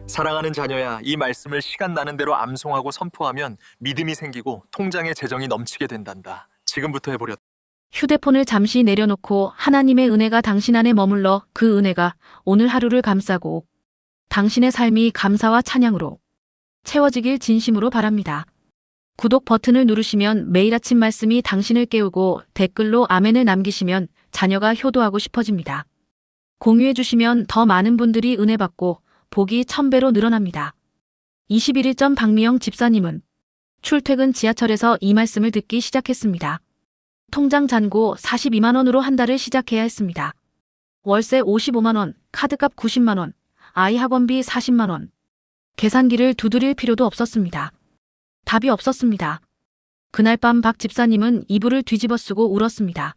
사랑하는 자녀야, 이 말씀을 시간 나는 대로 암송하고 선포하면 믿음이 생기고 통장에 재정이 넘치게 된단다. 지금부터 해보려. 휴대폰을 잠시 내려놓고 하나님의 은혜가 당신 안에 머물러 그 은혜가 오늘 하루를 감싸고 당신의 삶이 감사와 찬양으로 채워지길 진심으로 바랍니다. 구독 버튼을 누르시면 매일 아침 말씀이 당신을 깨우고 댓글로 아멘을 남기시면 자녀가 효도하고 싶어집니다. 공유해 주시면 더 많은 분들이 은혜 받고 복이 1000배로 늘어납니다. 21일 전 박미영 집사님은 출퇴근 지하철에서 이 말씀을 듣기 시작했습니다. 통장 잔고 42만 원으로 한 달을 시작해야 했습니다. 월세 55만 원, 카드값 90만 원, 아이 학원비 40만 원. 계산기를 두드릴 필요도 없었습니다. 답이 없었습니다. 그날 밤 박 집사님은 이불을 뒤집어 쓰고 울었습니다.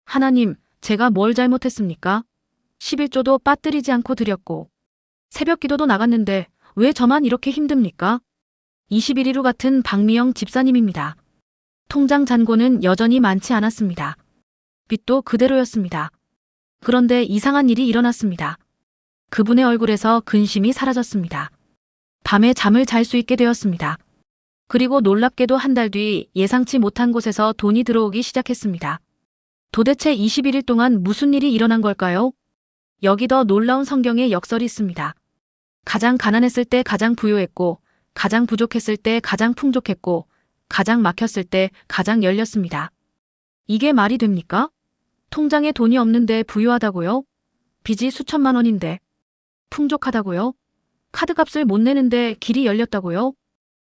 하나님, 제가 뭘 잘못했습니까? 11조도 빠뜨리지 않고 드렸고 새벽 기도도 나갔는데 왜 저만 이렇게 힘듭니까? 21일 후 같은 박미영 집사님입니다. 통장 잔고는 여전히 많지 않았습니다. 빚도 그대로였습니다. 그런데 이상한 일이 일어났습니다. 그분의 얼굴에서 근심이 사라졌습니다. 밤에 잠을 잘 수 있게 되었습니다. 그리고 놀랍게도 한 달 뒤 예상치 못한 곳에서 돈이 들어오기 시작했습니다. 도대체 21일 동안 무슨 일이 일어난 걸까요? 여기 더 놀라운 성경의 역설이 있습니다. 가장 가난했을 때 가장 부유했고, 가장 부족했을 때 가장 풍족했고, 가장 막혔을 때 가장 열렸습니다. 이게 말이 됩니까? 통장에 돈이 없는데 부유하다고요? 빚이 수천만 원인데 풍족하다고요? 카드값을 못 내는데 길이 열렸다고요?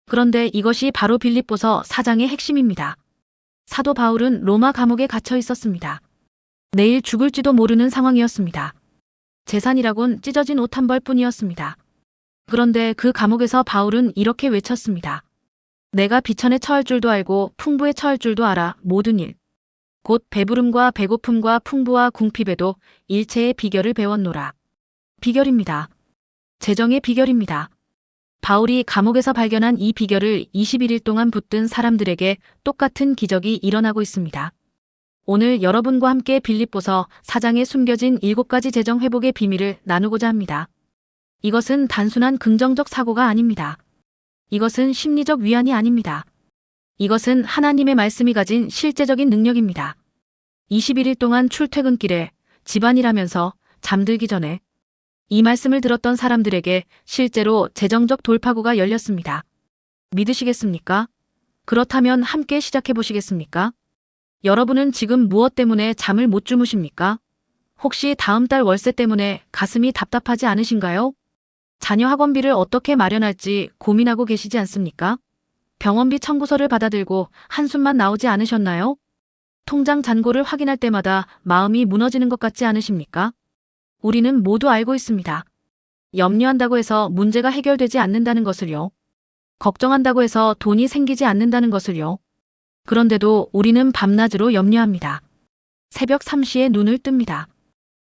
그런데 이것이 바로 빌립보서 4장의 핵심입니다. 사도 바울은 로마 감옥에 갇혀 있었습니다. 내일 죽을지도 모르는 상황이었습니다. 재산이라곤 찢어진 옷 한 벌뿐이었습니다. 그런데 그 감옥에서 바울은 이렇게 외쳤습니다. 내가 비천에 처할 줄도 알고 풍부에 처할 줄도 알아. 모든 일 곧 배부름과 배고픔과 풍부와 궁핍에도 일체의 비결을 배웠노라. 비결입니다. 재정의 비결입니다. 바울이 감옥에서 발견한 이 비결을 21일 동안 붙든 사람들에게 똑같은 기적이 일어나고 있습니다. 오늘 여러분과 함께 빌립보서 4장에 숨겨진 7가지 재정 회복의 비밀을 나누고자 합니다. 이것은 단순한 긍정적 사고가 아닙니다. 이것은 심리적 위안이 아닙니다. 이것은 하나님의 말씀이 가진 실제적인 능력입니다. 21일 동안 출퇴근길에 집안일하면서 잠들기 전에 이 말씀을 들었던 사람들에게 실제로 재정적 돌파구가 열렸습니다. 믿으시겠습니까? 그렇다면 함께 시작해 보시겠습니까? 여러분은 지금 무엇 때문에 잠을 못 주무십니까? 혹시 다음 달 월세 때문에 가슴이 답답하지 않으신가요? 자녀 학원비를 어떻게 마련할지 고민하고 계시지 않습니까? 병원비 청구서를 받아들고 한숨만 나오지 않으셨나요? 통장 잔고를 확인할 때마다 마음이 무너지는 것 같지 않으십니까? 우리는 모두 알고 있습니다. 염려한다고 해서 문제가 해결되지 않는다는 것을요. 걱정한다고 해서 돈이 생기지 않는다는 것을요. 그런데도 우리는 밤낮으로 염려합니다. 새벽 3시에 눈을 뜹니다.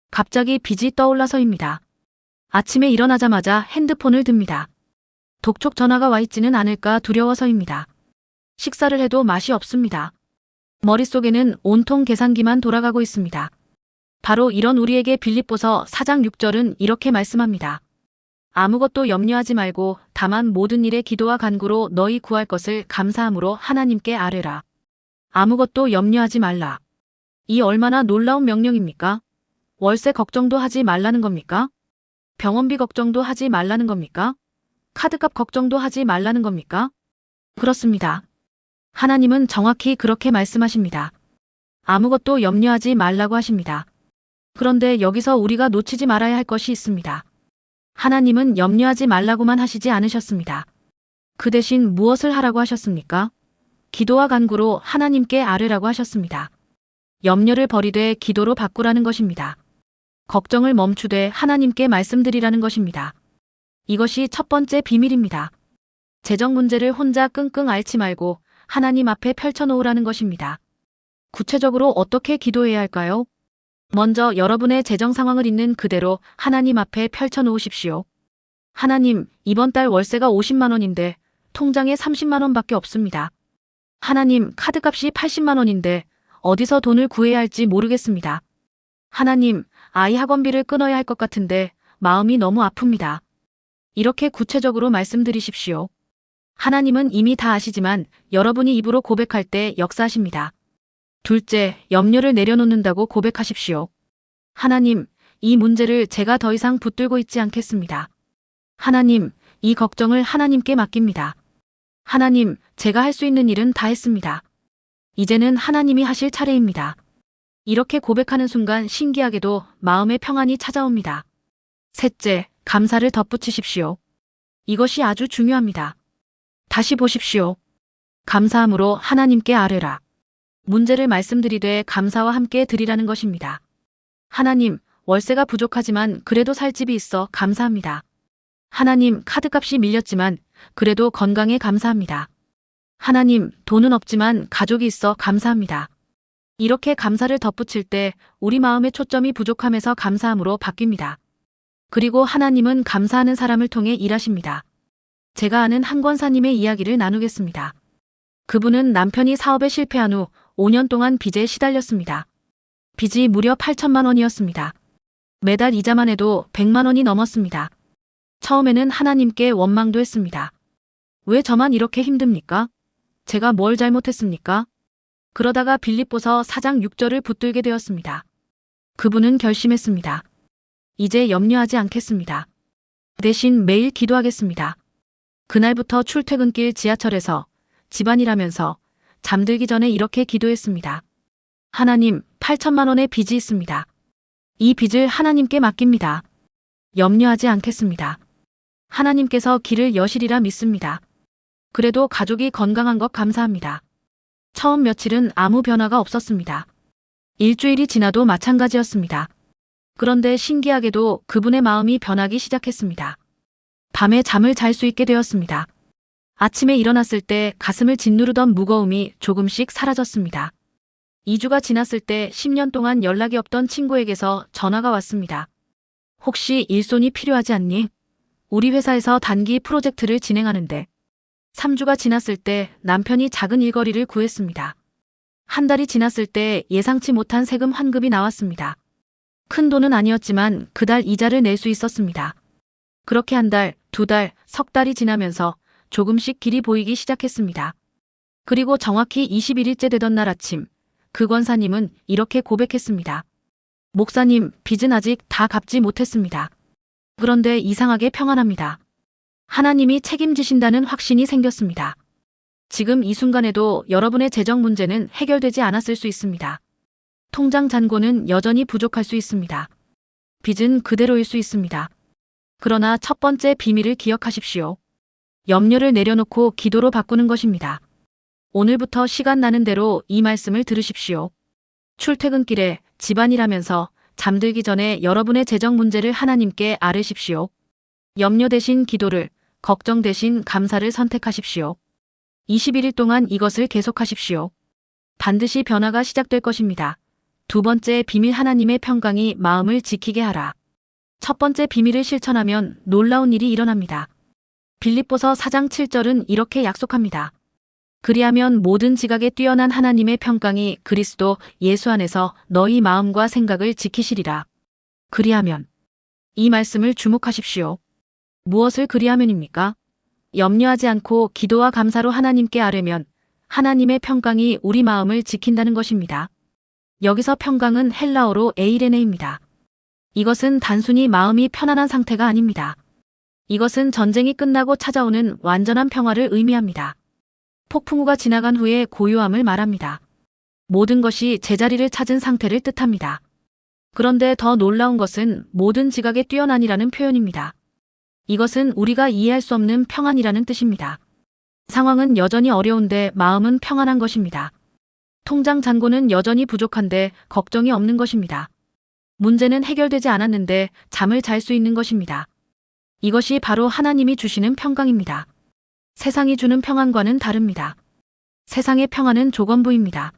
갑자기 빚이 떠올라서입니다. 아침에 일어나자마자 핸드폰을 듭니다. 독촉 전화가 와 있지는 않을까 두려워서입니다. 식사를 해도 맛이 없습니다. 머릿속에는 온통 계산기만 돌아가고 있습니다. 바로 이런 우리에게 빌립보서 4장 6절은 이렇게 말씀합니다. 아무것도 염려하지 말고 다만 모든 일에 기도와 간구로 너희 구할 것을 감사함으로 하나님께 아뢰라. 아무것도 염려하지 말라. 이 얼마나 놀라운 명령입니까? 월세 걱정도 하지 말라는 겁니까? 병원비 걱정도 하지 말라는 겁니까? 카드값 걱정도 하지 말라는 겁니까? 그렇습니다. 하나님은 정확히 그렇게 말씀하십니다. 아무것도 염려하지 말라고 하십니다. 그런데 여기서 우리가 놓치지 말아야 할 것이 있습니다. 하나님은 염려하지 말라고만 하시지 않으셨습니다. 그 대신 무엇을 하라고 하셨습니까? 기도와 간구로 하나님께 아뢰라고 하셨습니다. 염려를 버리되 기도로 바꾸라는 것입니다. 걱정을 멈추되 하나님께 말씀드리라는 것입니다. 이것이 첫 번째 비밀입니다. 재정 문제를 혼자 끙끙 앓지 말고 하나님 앞에 펼쳐놓으라는 것입니다. 구체적으로 어떻게 기도해야 할까요? 먼저 여러분의 재정 상황을 있는 그대로 하나님 앞에 펼쳐놓으십시오. 하나님, 이번 달 월세가 50만 원인데 통장에 30만 원밖에 없습니다. 하나님, 카드값이 80만 원인데 어디서 돈을 구해야 할지 모르겠습니다. 하나님, 아이 학원비를 끊어야 할 것 같은데 마음이 너무 아픕니다. 이렇게 구체적으로 말씀드리십시오. 하나님은 이미 다 아시지만 여러분이 입으로 고백할 때 역사하십니다. 둘째, 염려를 내려놓는다고 고백하십시오. 하나님, 이 문제를 제가 더 이상 붙들고 있지 않겠습니다. 하나님, 이 걱정을 하나님께 맡깁니다. 하나님, 제가 할 수 있는 일은 다 했습니다. 이제는 하나님이 하실 차례입니다. 이렇게 고백하는 순간 신기하게도 마음의 평안이 찾아옵니다. 셋째, 감사를 덧붙이십시오. 이것이 아주 중요합니다. 다시 보십시오. 감사함으로 하나님께 아뢰라. 문제를 말씀드리되 감사와 함께 드리라는 것입니다. 하나님, 월세가 부족하지만 그래도 살 집이 있어 감사합니다. 하나님, 카드값이 밀렸지만 그래도 건강에 감사합니다. 하나님, 돈은 없지만 가족이 있어 감사합니다. 이렇게 감사를 덧붙일 때 우리 마음의 초점이 부족함에서 감사함으로 바뀝니다. 그리고 하나님은 감사하는 사람을 통해 일하십니다. 제가 아는 한 권사님의 이야기를 나누겠습니다. 그분은 남편이 사업에 실패한 후 5년 동안 빚에 시달렸습니다. 빚이 무려 8천만 원이었습니다. 매달 이자만 해도 100만 원이 넘었습니다. 처음에는 하나님께 원망도 했습니다. 왜 저만 이렇게 힘듭니까? 제가 뭘 잘못했습니까? 그러다가 빌립보서 4장 6절을 붙들게 되었습니다. 그분은 결심했습니다. 이제 염려하지 않겠습니다. 대신 매일 기도하겠습니다. 그날부터 출퇴근길 지하철에서 집안일하면서 잠들기 전에 이렇게 기도했습니다. 하나님, 8천만 원의 빚이 있습니다. 이 빚을 하나님께 맡깁니다. 염려하지 않겠습니다. 하나님께서 길을 여시리라 믿습니다. 그래도 가족이 건강한 것 감사합니다. 처음 며칠은 아무 변화가 없었습니다. 일주일이 지나도 마찬가지였습니다. 그런데 신기하게도 그분의 마음이 변하기 시작했습니다. 밤에 잠을 잘 수 있게 되었습니다. 아침에 일어났을 때 가슴을 짓누르던 무거움이 조금씩 사라졌습니다. 2주가 지났을 때 10년 동안 연락이 없던 친구에게서 전화가 왔습니다. 혹시 일손이 필요하지 않니? 우리 회사에서 단기 프로젝트를 진행하는데. 3주가 지났을 때 남편이 작은 일거리를 구했습니다. 한 달이 지났을 때 예상치 못한 세금 환급이 나왔습니다. 큰 돈은 아니었지만 그달 이자를 낼 수 있었습니다. 그렇게 한 달, 두 달, 석 달이 지나면서 조금씩 길이 보이기 시작했습니다. 그리고 정확히 21일째 되던 날 아침, 그 권사님은 이렇게 고백했습니다. 목사님, 빚은 아직 다 갚지 못했습니다. 그런데 이상하게 평안합니다. 하나님이 책임지신다는 확신이 생겼습니다. 지금 이 순간에도 여러분의 재정 문제는 해결되지 않았을 수 있습니다. 통장 잔고는 여전히 부족할 수 있습니다. 빚은 그대로일 수 있습니다. 그러나 첫 번째 비밀을 기억하십시오. 염려를 내려놓고 기도로 바꾸는 것입니다. 오늘부터 시간 나는 대로 이 말씀을 들으십시오. 출퇴근길에 집안일하면서 잠들기 전에 여러분의 재정 문제를 하나님께 아뢰십시오. 염려 대신 기도를, 걱정 대신 감사를 선택하십시오. 21일 동안 이것을 계속하십시오. 반드시 변화가 시작될 것입니다. 두 번째 비밀, 하나님의 평강이 마음을 지키게 하라. 첫 번째 비밀을 실천하면 놀라운 일이 일어납니다. 빌립보서 4장 7절은 이렇게 약속합니다. 그리하면 모든 지각에 뛰어난 하나님의 평강이 그리스도 예수 안에서 너희 마음과 생각을 지키시리라. 그리하면. 이 말씀을 주목하십시오. 무엇을 그리하면입니까? 염려하지 않고 기도와 감사로 하나님께 아뢰면 하나님의 평강이 우리 마음을 지킨다는 것입니다. 여기서 평강은 헬라어로 에이레네입니다. 이것은 단순히 마음이 편안한 상태가 아닙니다. 이것은 전쟁이 끝나고 찾아오는 완전한 평화를 의미합니다. 폭풍우가 지나간 후에 고요함을 말합니다. 모든 것이 제자리를 찾은 상태를 뜻합니다. 그런데 더 놀라운 것은 모든 지각에 뛰어난이라는 표현입니다. 이것은 우리가 이해할 수 없는 평안이라는 뜻입니다. 상황은 여전히 어려운데 마음은 평안한 것입니다. 통장 잔고는 여전히 부족한데 걱정이 없는 것입니다. 문제는 해결되지 않았는데 잠을 잘 수 있는 것입니다. 이것이 바로 하나님이 주시는 평강입니다. 세상이 주는 평안과는 다릅니다. 세상의 평안은 조건부입니다.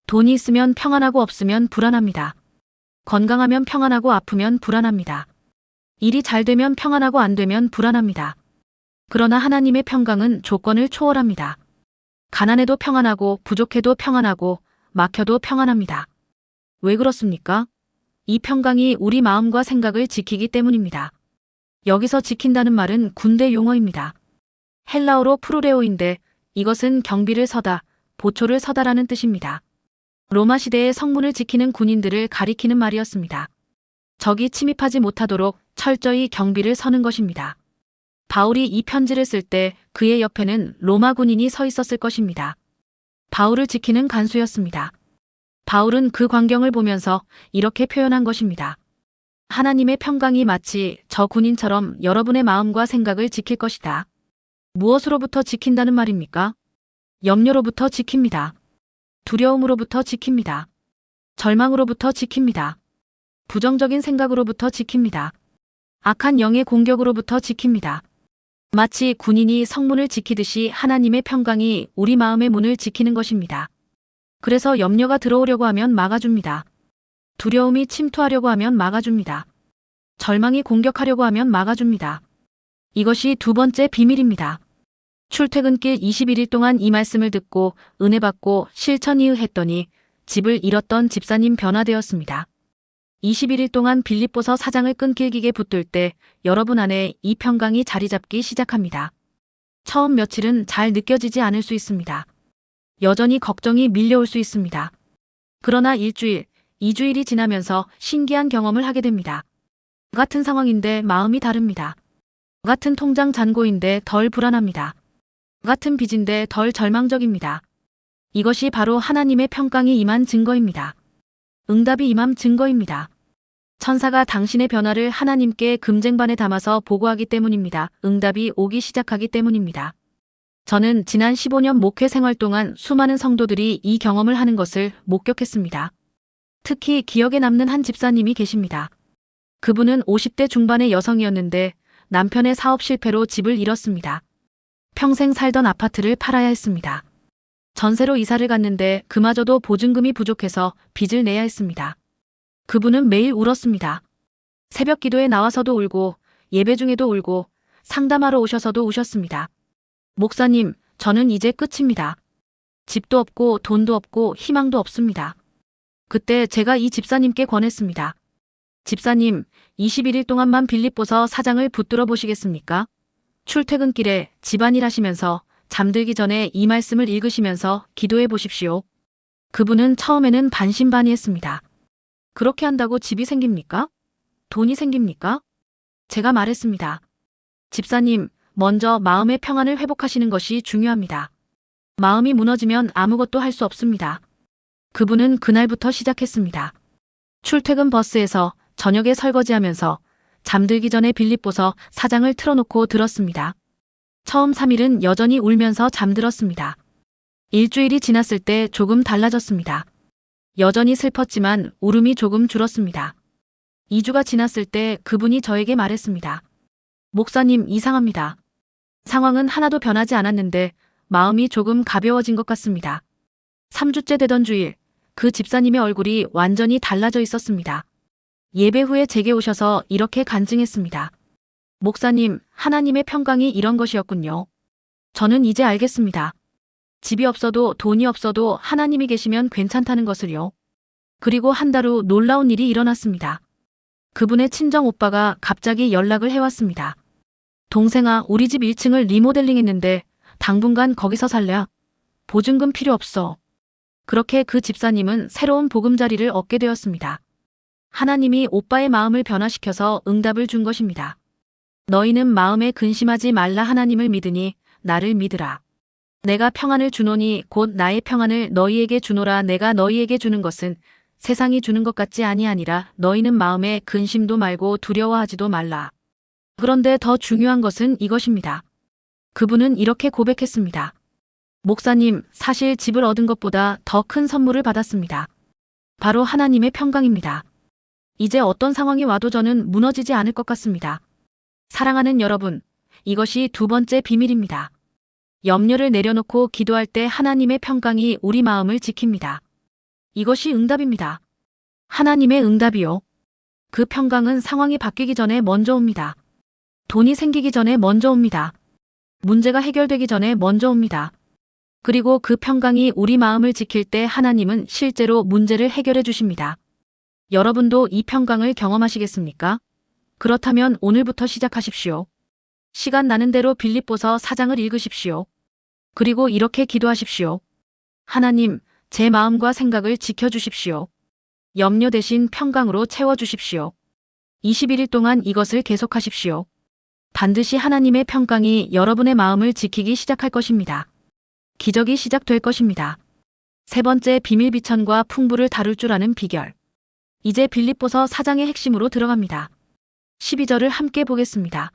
돈이 있으면 평안하고 없으면 불안합니다. 건강하면 평안하고 아프면 불안합니다. 일이 잘 되면 평안하고 안 되면 불안합니다. 그러나 하나님의 평강은 조건을 초월합니다. 가난해도 평안하고 부족해도 평안하고 막혀도 평안합니다. 왜 그렇습니까? 이 평강이 우리 마음과 생각을 지키기 때문입니다. 여기서 지킨다는 말은 군대 용어입니다. 헬라어로 프루레오인데 이것은 경비를 서다, 보초를 서다라는 뜻입니다. 로마 시대의 성문을 지키는 군인들을 가리키는 말이었습니다. 적이 침입하지 못하도록 철저히 경비를 서는 것입니다. 바울이 이 편지를 쓸 때 그의 옆에는 로마 군인이 서 있었을 것입니다. 바울을 지키는 간수였습니다. 바울은 그 광경을 보면서 이렇게 표현한 것입니다. 하나님의 평강이 마치 저 군인처럼 여러분의 마음과 생각을 지킬 것이다. 무엇으로부터 지킨다는 말입니까? 염려로부터 지킵니다. 두려움으로부터 지킵니다. 절망으로부터 지킵니다. 부정적인 생각으로부터 지킵니다. 악한 영의 공격으로부터 지킵니다. 마치 군인이 성문을 지키듯이 하나님의 평강이 우리 마음의 문을 지키는 것입니다. 그래서 염려가 들어오려고 하면 막아줍니다. 두려움이 침투하려고 하면 막아줍니다. 절망이 공격하려고 하면 막아줍니다. 이것이 두 번째 비밀입니다. 출퇴근길 21일 동안 이 말씀을 듣고 은혜 받고 실천이의했더니 집을 잃었던 집사님 변화되었습니다. 21일 동안 빌립보서 4장을 끈질기게 붙들 때 여러분 안에 이 평강이 자리 잡기 시작합니다. 처음 며칠은 잘 느껴지지 않을 수 있습니다. 여전히 걱정이 밀려올 수 있습니다. 그러나 일주일, 2주일이 지나면서 신기한 경험을 하게 됩니다. 같은 상황인데 마음이 다릅니다. 같은 통장 잔고인데 덜 불안합니다. 같은 빚인데 덜 절망적입니다. 이것이 바로 하나님의 평강이 임한 증거입니다. 응답이 임한 증거입니다. 천사가 당신의 변화를 하나님께 금쟁반에 담아서 보고하기 때문입니다. 응답이 오기 시작하기 때문입니다. 저는 지난 15년 목회 생활 동안 수많은 성도들이 이 경험을 하는 것을 목격했습니다. 특히 기억에 남는 한 집사님이 계십니다. 그분은 50대 중반의 여성이었는데 남편의 사업 실패로 집을 잃었습니다. 평생 살던 아파트를 팔아야 했습니다. 전세로 이사를 갔는데 그마저도 보증금이 부족해서 빚을 내야 했습니다. 그분은 매일 울었습니다. 새벽 기도에 나와서도 울고 예배 중에도 울고 상담하러 오셔서도 우셨습니다. 목사님, 저는 이제 끝입니다. 집도 없고 돈도 없고 희망도 없습니다. 그때 제가 이 집사님께 권했습니다. 집사님, 21일 동안만 빌립보서 4장을 붙들어 보시겠습니까? 출퇴근길에 집안일 하시면서 잠들기 전에 이 말씀을 읽으시면서 기도해 보십시오. 그분은 처음에는 반신반의했습니다. 그렇게 한다고 집이 생깁니까? 돈이 생깁니까? 제가 말했습니다. 집사님, 먼저 마음의 평안을 회복하시는 것이 중요합니다. 마음이 무너지면 아무것도 할 수 없습니다. 그분은 그날부터 시작했습니다. 출퇴근 버스에서 저녁에 설거지하면서 잠들기 전에 빌립보서 4장을 틀어놓고 들었습니다. 처음 3일은 여전히 울면서 잠들었습니다. 일주일이 지났을 때 조금 달라졌습니다. 여전히 슬펐지만 울음이 조금 줄었습니다. 2주가 지났을 때 그분이 저에게 말했습니다. 목사님, 이상합니다. 상황은 하나도 변하지 않았는데 마음이 조금 가벼워진 것 같습니다. 3주째 되던 주일, 그 집사님의 얼굴이 완전히 달라져 있었습니다. 예배 후에 제게 오셔서 이렇게 간증했습니다. 목사님, 하나님의 평강이 이런 것이었군요. 저는 이제 알겠습니다. 집이 없어도 돈이 없어도 하나님이 계시면 괜찮다는 것을요. 그리고 한 달 후 놀라운 일이 일어났습니다. 그분의 친정 오빠가 갑자기 연락을 해왔습니다. 동생아, 우리 집 1층을 리모델링 했는데 당분간 거기서 살래? 보증금 필요 없어. 그렇게 그 집사님은 새로운 보금자리를 얻게 되었습니다. 하나님이 오빠의 마음을 변화시켜서 응답을 준 것입니다. 너희는 마음에 근심하지 말라 하나님을 믿으니 나를 믿으라. 내가 평안을 주노니 곧 나의 평안을 너희에게 주노라. 내가 너희에게 주는 것은 세상이 주는 것 같지 아니하니라. 너희는 마음에 근심도 말고 두려워하지도 말라. 그런데 더 중요한 것은 이것입니다. 그분은 이렇게 고백했습니다. 목사님, 사실 집을 얻은 것보다 더 큰 선물을 받았습니다. 바로 하나님의 평강입니다. 이제 어떤 상황이 와도 저는 무너지지 않을 것 같습니다. 사랑하는 여러분, 이것이 두 번째 비밀입니다. 염려를 내려놓고 기도할 때 하나님의 평강이 우리 마음을 지킵니다. 이것이 응답입니다. 하나님의 응답이요. 그 평강은 상황이 바뀌기 전에 먼저 옵니다. 돈이 생기기 전에 먼저 옵니다. 문제가 해결되기 전에 먼저 옵니다. 그리고 그 평강이 우리 마음을 지킬 때 하나님은 실제로 문제를 해결해 주십니다. 여러분도 이 평강을 경험하시겠습니까? 그렇다면 오늘부터 시작하십시오. 시간 나는 대로 빌립보서 4장을 읽으십시오. 그리고 이렇게 기도하십시오. 하나님, 제 마음과 생각을 지켜주십시오. 염려 대신 평강으로 채워주십시오. 21일 동안 이것을 계속하십시오. 반드시 하나님의 평강이 여러분의 마음을 지키기 시작할 것입니다. 기적이 시작될 것입니다. 세 번째, 비밀 비천과 풍부를 다룰 줄 아는 비결. 이제 빌립보서 4장의 핵심으로 들어갑니다. 12절을 함께 보겠습니다.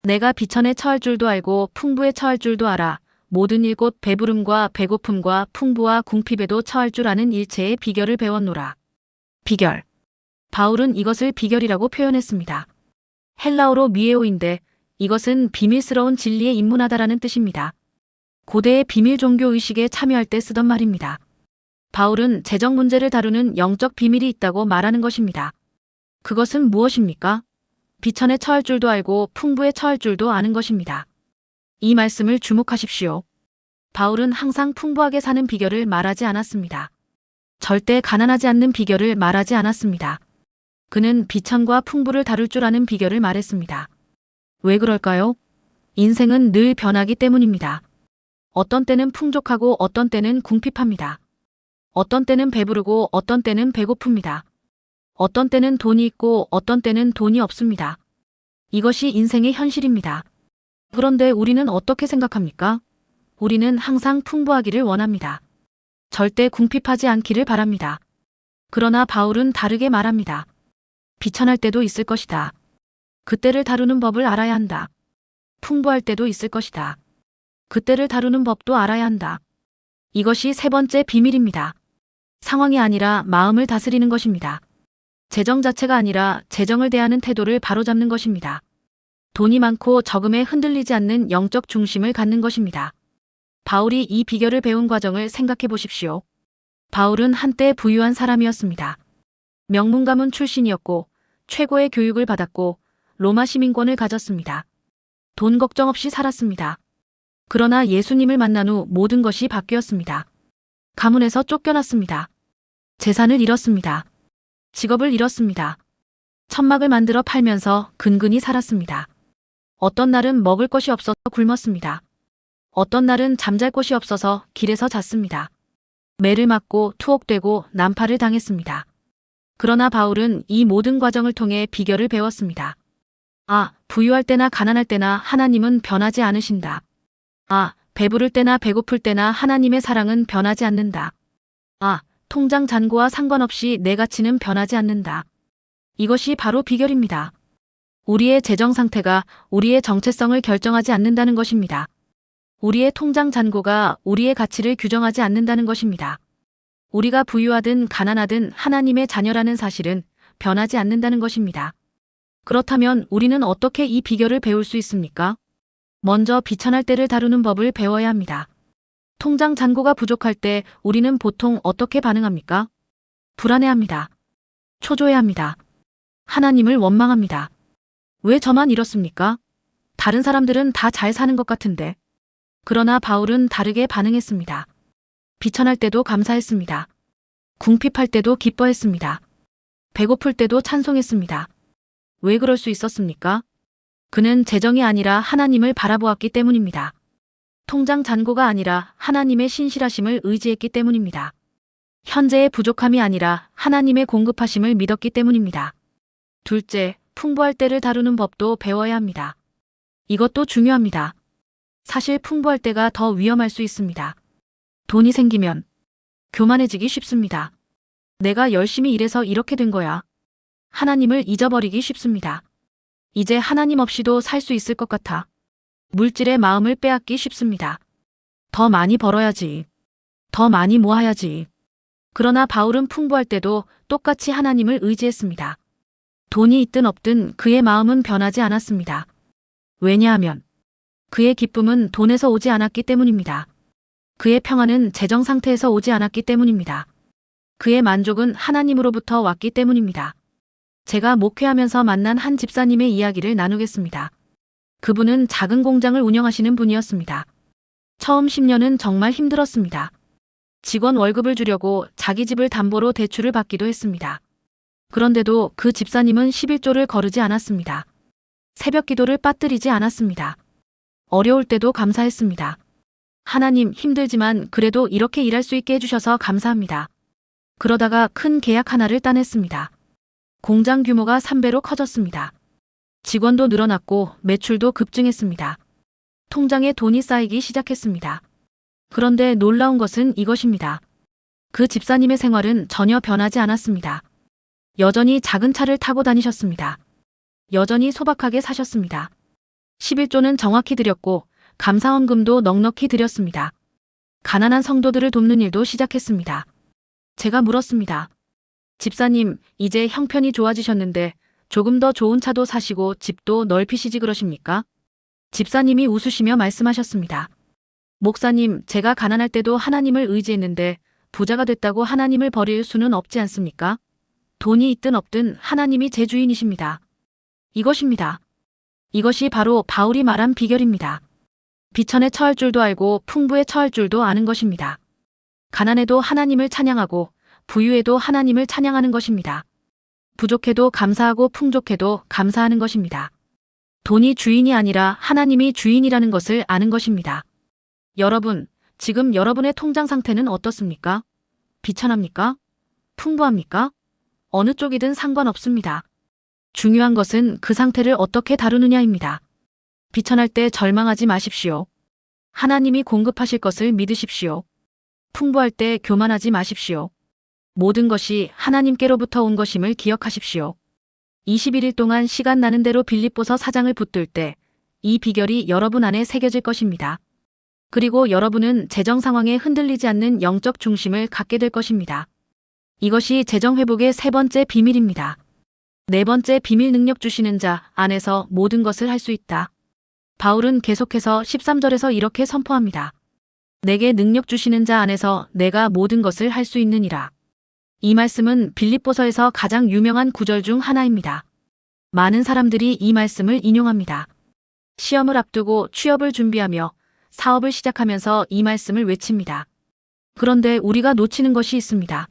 내가 비천에 처할 줄도 알고 풍부에 처할 줄도 알아. 모든 일곧 배부름과 배고픔과 풍부와 궁핍에도 처할 줄 아는 일체의 비결을 배웠노라. 비결. 바울은 이것을 비결이라고 표현했습니다. 헬라어로 미에오인데 이것은 비밀스러운 진리에 입문하다라는 뜻입니다. 고대의 비밀 종교 의식에 참여할 때 쓰던 말입니다. 바울은 재정 문제를 다루는 영적 비밀이 있다고 말하는 것입니다. 그것은 무엇입니까? 비천에 처할 줄도 알고 풍부에 처할 줄도 아는 것입니다. 이 말씀을 주목하십시오. 바울은 항상 풍부하게 사는 비결을 말하지 않았습니다. 절대 가난하지 않는 비결을 말하지 않았습니다. 그는 비천과 풍부를 다룰 줄 아는 비결을 말했습니다. 왜 그럴까요? 인생은 늘 변하기 때문입니다. 어떤 때는 풍족하고 어떤 때는 궁핍합니다. 어떤 때는 배부르고 어떤 때는 배고픕니다. 어떤 때는 돈이 있고 어떤 때는 돈이 없습니다. 이것이 인생의 현실입니다. 그런데 우리는 어떻게 생각합니까? 우리는 항상 풍부하기를 원합니다. 절대 궁핍하지 않기를 바랍니다. 그러나 바울은 다르게 말합니다. 비천할 때도 있을 것이다. 그때를 다루는 법을 알아야 한다. 풍부할 때도 있을 것이다. 그때를 다루는 법도 알아야 한다. 이것이 세 번째 비밀입니다. 상황이 아니라 마음을 다스리는 것입니다. 재정 자체가 아니라 재정을 대하는 태도를 바로잡는 것입니다. 돈이 많고 적음에 흔들리지 않는 영적 중심을 갖는 것입니다. 바울이 이 비결을 배운 과정을 생각해 보십시오. 바울은 한때 부유한 사람이었습니다. 명문 가문 출신이었고 최고의 교육을 받았고 로마 시민권을 가졌습니다. 돈 걱정 없이 살았습니다. 그러나 예수님을 만난 후 모든 것이 바뀌었습니다. 가문에서 쫓겨났습니다. 재산을 잃었습니다. 직업을 잃었습니다. 천막을 만들어 팔면서 근근히 살았습니다. 어떤 날은 먹을 것이 없어서 굶었습니다. 어떤 날은 잠잘 곳이 없어서 길에서 잤습니다. 매를 맞고 투옥되고 난파를 당했습니다. 그러나 바울은 이 모든 과정을 통해 비결을 배웠습니다. 아, 부유할 때나 가난할 때나 하나님은 변하지 않으신다. 아, 배부를 때나 배고플 때나 하나님의 사랑은 변하지 않는다. 아, 통장 잔고와 상관없이 내 가치는 변하지 않는다. 이것이 바로 비결입니다. 우리의 재정 상태가 우리의 정체성을 결정하지 않는다는 것입니다. 우리의 통장 잔고가 우리의 가치를 규정하지 않는다는 것입니다. 우리가 부유하든 가난하든 하나님의 자녀라는 사실은 변하지 않는다는 것입니다. 그렇다면 우리는 어떻게 이 비결을 배울 수 있습니까? 먼저 비천할 때를 다루는 법을 배워야 합니다. 통장 잔고가 부족할 때 우리는 보통 어떻게 반응합니까? 불안해합니다. 초조해합니다. 하나님을 원망합니다. 왜 저만 이렇습니까? 다른 사람들은 다 잘 사는 것 같은데. 그러나 바울은 다르게 반응했습니다. 비천할 때도 감사했습니다. 궁핍할 때도 기뻐했습니다. 배고플 때도 찬송했습니다. 왜 그럴 수 있었습니까? 그는 재정이 아니라 하나님을 바라보았기 때문입니다. 통장 잔고가 아니라 하나님의 신실하심을 의지했기 때문입니다. 현재의 부족함이 아니라 하나님의 공급하심을 믿었기 때문입니다. 둘째, 풍부할 때를 다루는 법도 배워야 합니다. 이것도 중요합니다. 사실 풍부할 때가 더 위험할 수 있습니다. 돈이 생기면 교만해지기 쉽습니다. 내가 열심히 일해서 이렇게 된 거야. 하나님을 잊어버리기 쉽습니다. 이제 하나님 없이도 살 수 있을 것 같아. 물질의 마음을 빼앗기 쉽습니다. 더 많이 벌어야지. 더 많이 모아야지. 그러나 바울은 풍부할 때도 똑같이 하나님을 의지했습니다. 돈이 있든 없든 그의 마음은 변하지 않았습니다. 왜냐하면 그의 기쁨은 돈에서 오지 않았기 때문입니다. 그의 평안은 재정 상태에서 오지 않았기 때문입니다. 그의 만족은 하나님으로부터 왔기 때문입니다. 제가 목회하면서 만난 한 집사님의 이야기를 나누겠습니다. 그분은 작은 공장을 운영하시는 분이었습니다. 처음 10년은 정말 힘들었습니다. 직원 월급을 주려고 자기 집을 담보로 대출을 받기도 했습니다. 그런데도 그 집사님은 11조를 거르지 않았습니다. 새벽 기도를 빠뜨리지 않았습니다. 어려울 때도 감사했습니다. 하나님, 힘들지만 그래도 이렇게 일할 수 있게 해주셔서 감사합니다. 그러다가 큰 계약 하나를 따냈습니다. 공장 규모가 3배로 커졌습니다. 직원도 늘어났고 매출도 급증했습니다. 통장에 돈이 쌓이기 시작했습니다. 그런데 놀라운 것은 이것입니다. 그 집사님의 생활은 전혀 변하지 않았습니다. 여전히 작은 차를 타고 다니셨습니다. 여전히 소박하게 사셨습니다. 11조는 정확히 드렸고 감사원금도 넉넉히 드렸습니다. 가난한 성도들을 돕는 일도 시작했습니다. 제가 물었습니다. 집사님, 이제 형편이 좋아지셨는데 조금 더 좋은 차도 사시고 집도 넓히시지 그러십니까? 집사님이 웃으시며 말씀하셨습니다. 목사님, 제가 가난할 때도 하나님을 의지했는데 부자가 됐다고 하나님을 버릴 수는 없지 않습니까? 돈이 있든 없든 하나님이 제 주인이십니다. 이것입니다. 이것이 바로 바울이 말한 비결입니다. 비천에 처할 줄도 알고 풍부에 처할 줄도 아는 것입니다. 가난해도 하나님을 찬양하고 부유해도 하나님을 찬양하는 것입니다. 부족해도 감사하고 풍족해도 감사하는 것입니다. 돈이 주인이 아니라 하나님이 주인이라는 것을 아는 것입니다. 여러분, 지금 여러분의 통장 상태는 어떻습니까? 비천합니까? 풍부합니까? 어느 쪽이든 상관없습니다. 중요한 것은 그 상태를 어떻게 다루느냐입니다. 비천할 때 절망하지 마십시오. 하나님이 공급하실 것을 믿으십시오. 풍부할 때 교만하지 마십시오. 모든 것이 하나님께로부터 온 것임을 기억하십시오. 21일 동안 시간 나는 대로 빌립보서 4장을 붙들 때 이 비결이 여러분 안에 새겨질 것입니다. 그리고 여러분은 재정 상황에 흔들리지 않는 영적 중심을 갖게 될 것입니다. 이것이 재정 회복의 세 번째 비밀입니다. 네 번째 비밀, 능력 주시는 자 안에서 모든 것을 할 수 있다. 바울은 계속해서 13절에서 이렇게 선포합니다. 내게 능력 주시는 자 안에서 내가 모든 것을 할 수 있느니라. 이 말씀은 빌립보서에서 가장 유명한 구절 중 하나입니다. 많은 사람들이 이 말씀을 인용합니다. 시험을 앞두고 취업을 준비하며 사업을 시작하면서 이 말씀을 외칩니다. 그런데 우리가 놓치는 것이 있습니다.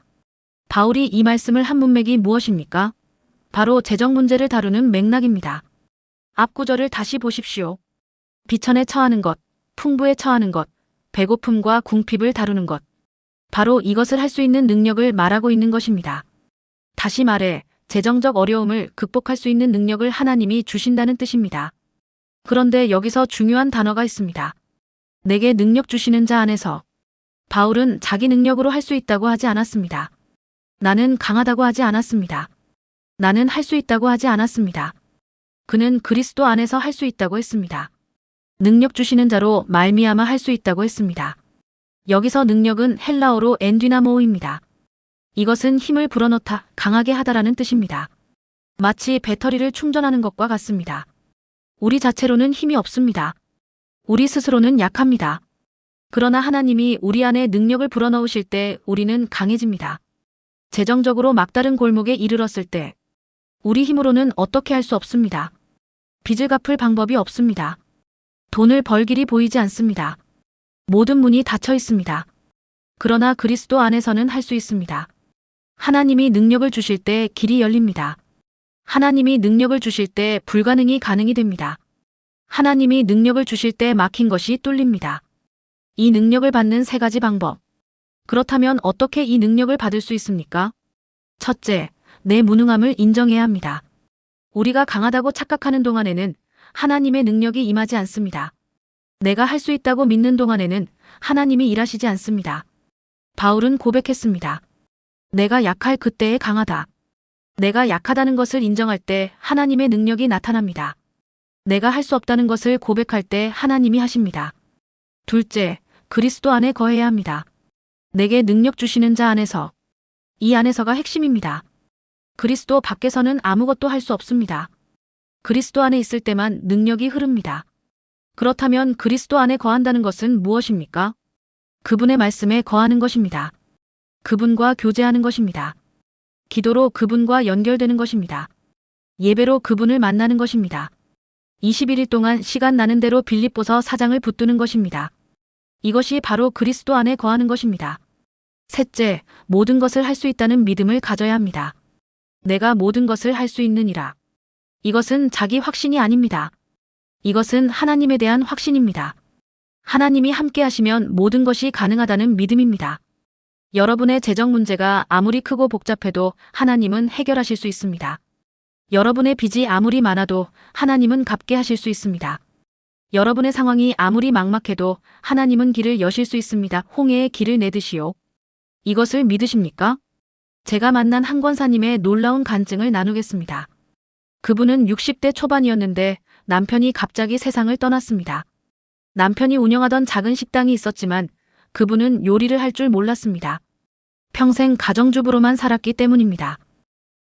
바울이 이 말씀을 한 문맥이 무엇입니까? 바로 재정 문제를 다루는 맥락입니다. 앞 구절을 다시 보십시오. 비천에 처하는 것, 풍부에 처하는 것, 배고픔과 궁핍을 다루는 것. 바로 이것을 할 수 있는 능력을 말하고 있는 것입니다. 다시 말해, 재정적 어려움을 극복할 수 있는 능력을 하나님이 주신다는 뜻입니다. 그런데 여기서 중요한 단어가 있습니다. 내게 능력 주시는 자 안에서. 바울은 자기 능력으로 할 수 있다고 하지 않았습니다. 나는 강하다고 하지 않았습니다. 나는 할 수 있다고 하지 않았습니다. 그는 그리스도 안에서 할 수 있다고 했습니다. 능력 주시는 자로 말미암아 할 수 있다고 했습니다. 여기서 능력은 헬라어로 엔디나모입니다. 이것은 힘을 불어넣다, 강하게 하다라는 뜻입니다. 마치 배터리를 충전하는 것과 같습니다. 우리 자체로는 힘이 없습니다. 우리 스스로는 약합니다. 그러나 하나님이 우리 안에 능력을 불어넣으실 때 우리는 강해집니다. 재정적으로 막다른 골목에 이르렀을 때 우리 힘으로는 어떻게 할 수 없습니다. 빚을 갚을 방법이 없습니다. 돈을 벌 길이 보이지 않습니다. 모든 문이 닫혀 있습니다. 그러나 그리스도 안에서는 할 수 있습니다. 하나님이 능력을 주실 때 길이 열립니다. 하나님이 능력을 주실 때 불가능이 가능이 됩니다. 하나님이 능력을 주실 때 막힌 것이 뚫립니다. 이 능력을 받는 세 가지 방법. 그렇다면 어떻게 이 능력을 받을 수 있습니까? 첫째, 내 무능함을 인정해야 합니다. 우리가 강하다고 착각하는 동안에는 하나님의 능력이 임하지 않습니다. 내가 할 수 있다고 믿는 동안에는 하나님이 일하시지 않습니다. 바울은 고백했습니다. 내가 약할 그때에 강하다. 내가 약하다는 것을 인정할 때 하나님의 능력이 나타납니다. 내가 할 수 없다는 것을 고백할 때 하나님이 하십니다. 둘째, 그리스도 안에 거해야 합니다. 내게 능력 주시는 자 안에서. 이 안에서가 핵심입니다. 그리스도 밖에서는 아무것도 할 수 없습니다. 그리스도 안에 있을 때만 능력이 흐릅니다. 그렇다면 그리스도 안에 거한다는 것은 무엇입니까? 그분의 말씀에 거하는 것입니다. 그분과 교제하는 것입니다. 기도로 그분과 연결되는 것입니다. 예배로 그분을 만나는 것입니다. 21일 동안 시간 나는 대로 빌립보서 4장을 붙드는 것입니다. 이것이 바로 그리스도 안에 거하는 것입니다. 셋째, 모든 것을 할 수 있다는 믿음을 가져야 합니다. 내가 모든 것을 할 수 있느니라. 이것은 자기 확신이 아닙니다. 이것은 하나님에 대한 확신입니다. 하나님이 함께 하시면 모든 것이 가능하다는 믿음입니다. 여러분의 재정 문제가 아무리 크고 복잡해도 하나님은 해결하실 수 있습니다. 여러분의 빚이 아무리 많아도 하나님은 갚게 하실 수 있습니다. 여러분의 상황이 아무리 막막해도 하나님은 길을 여실 수 있습니다. 홍해의 길을 내듯이요. 이것을 믿으십니까? 제가 만난 한 권사님의 놀라운 간증을 나누겠습니다. 그분은 60대 초반이었는데 남편이 갑자기 세상을 떠났습니다. 남편이 운영하던 작은 식당이 있었지만 그분은 요리를 할 줄 몰랐습니다. 평생 가정주부로만 살았기 때문입니다.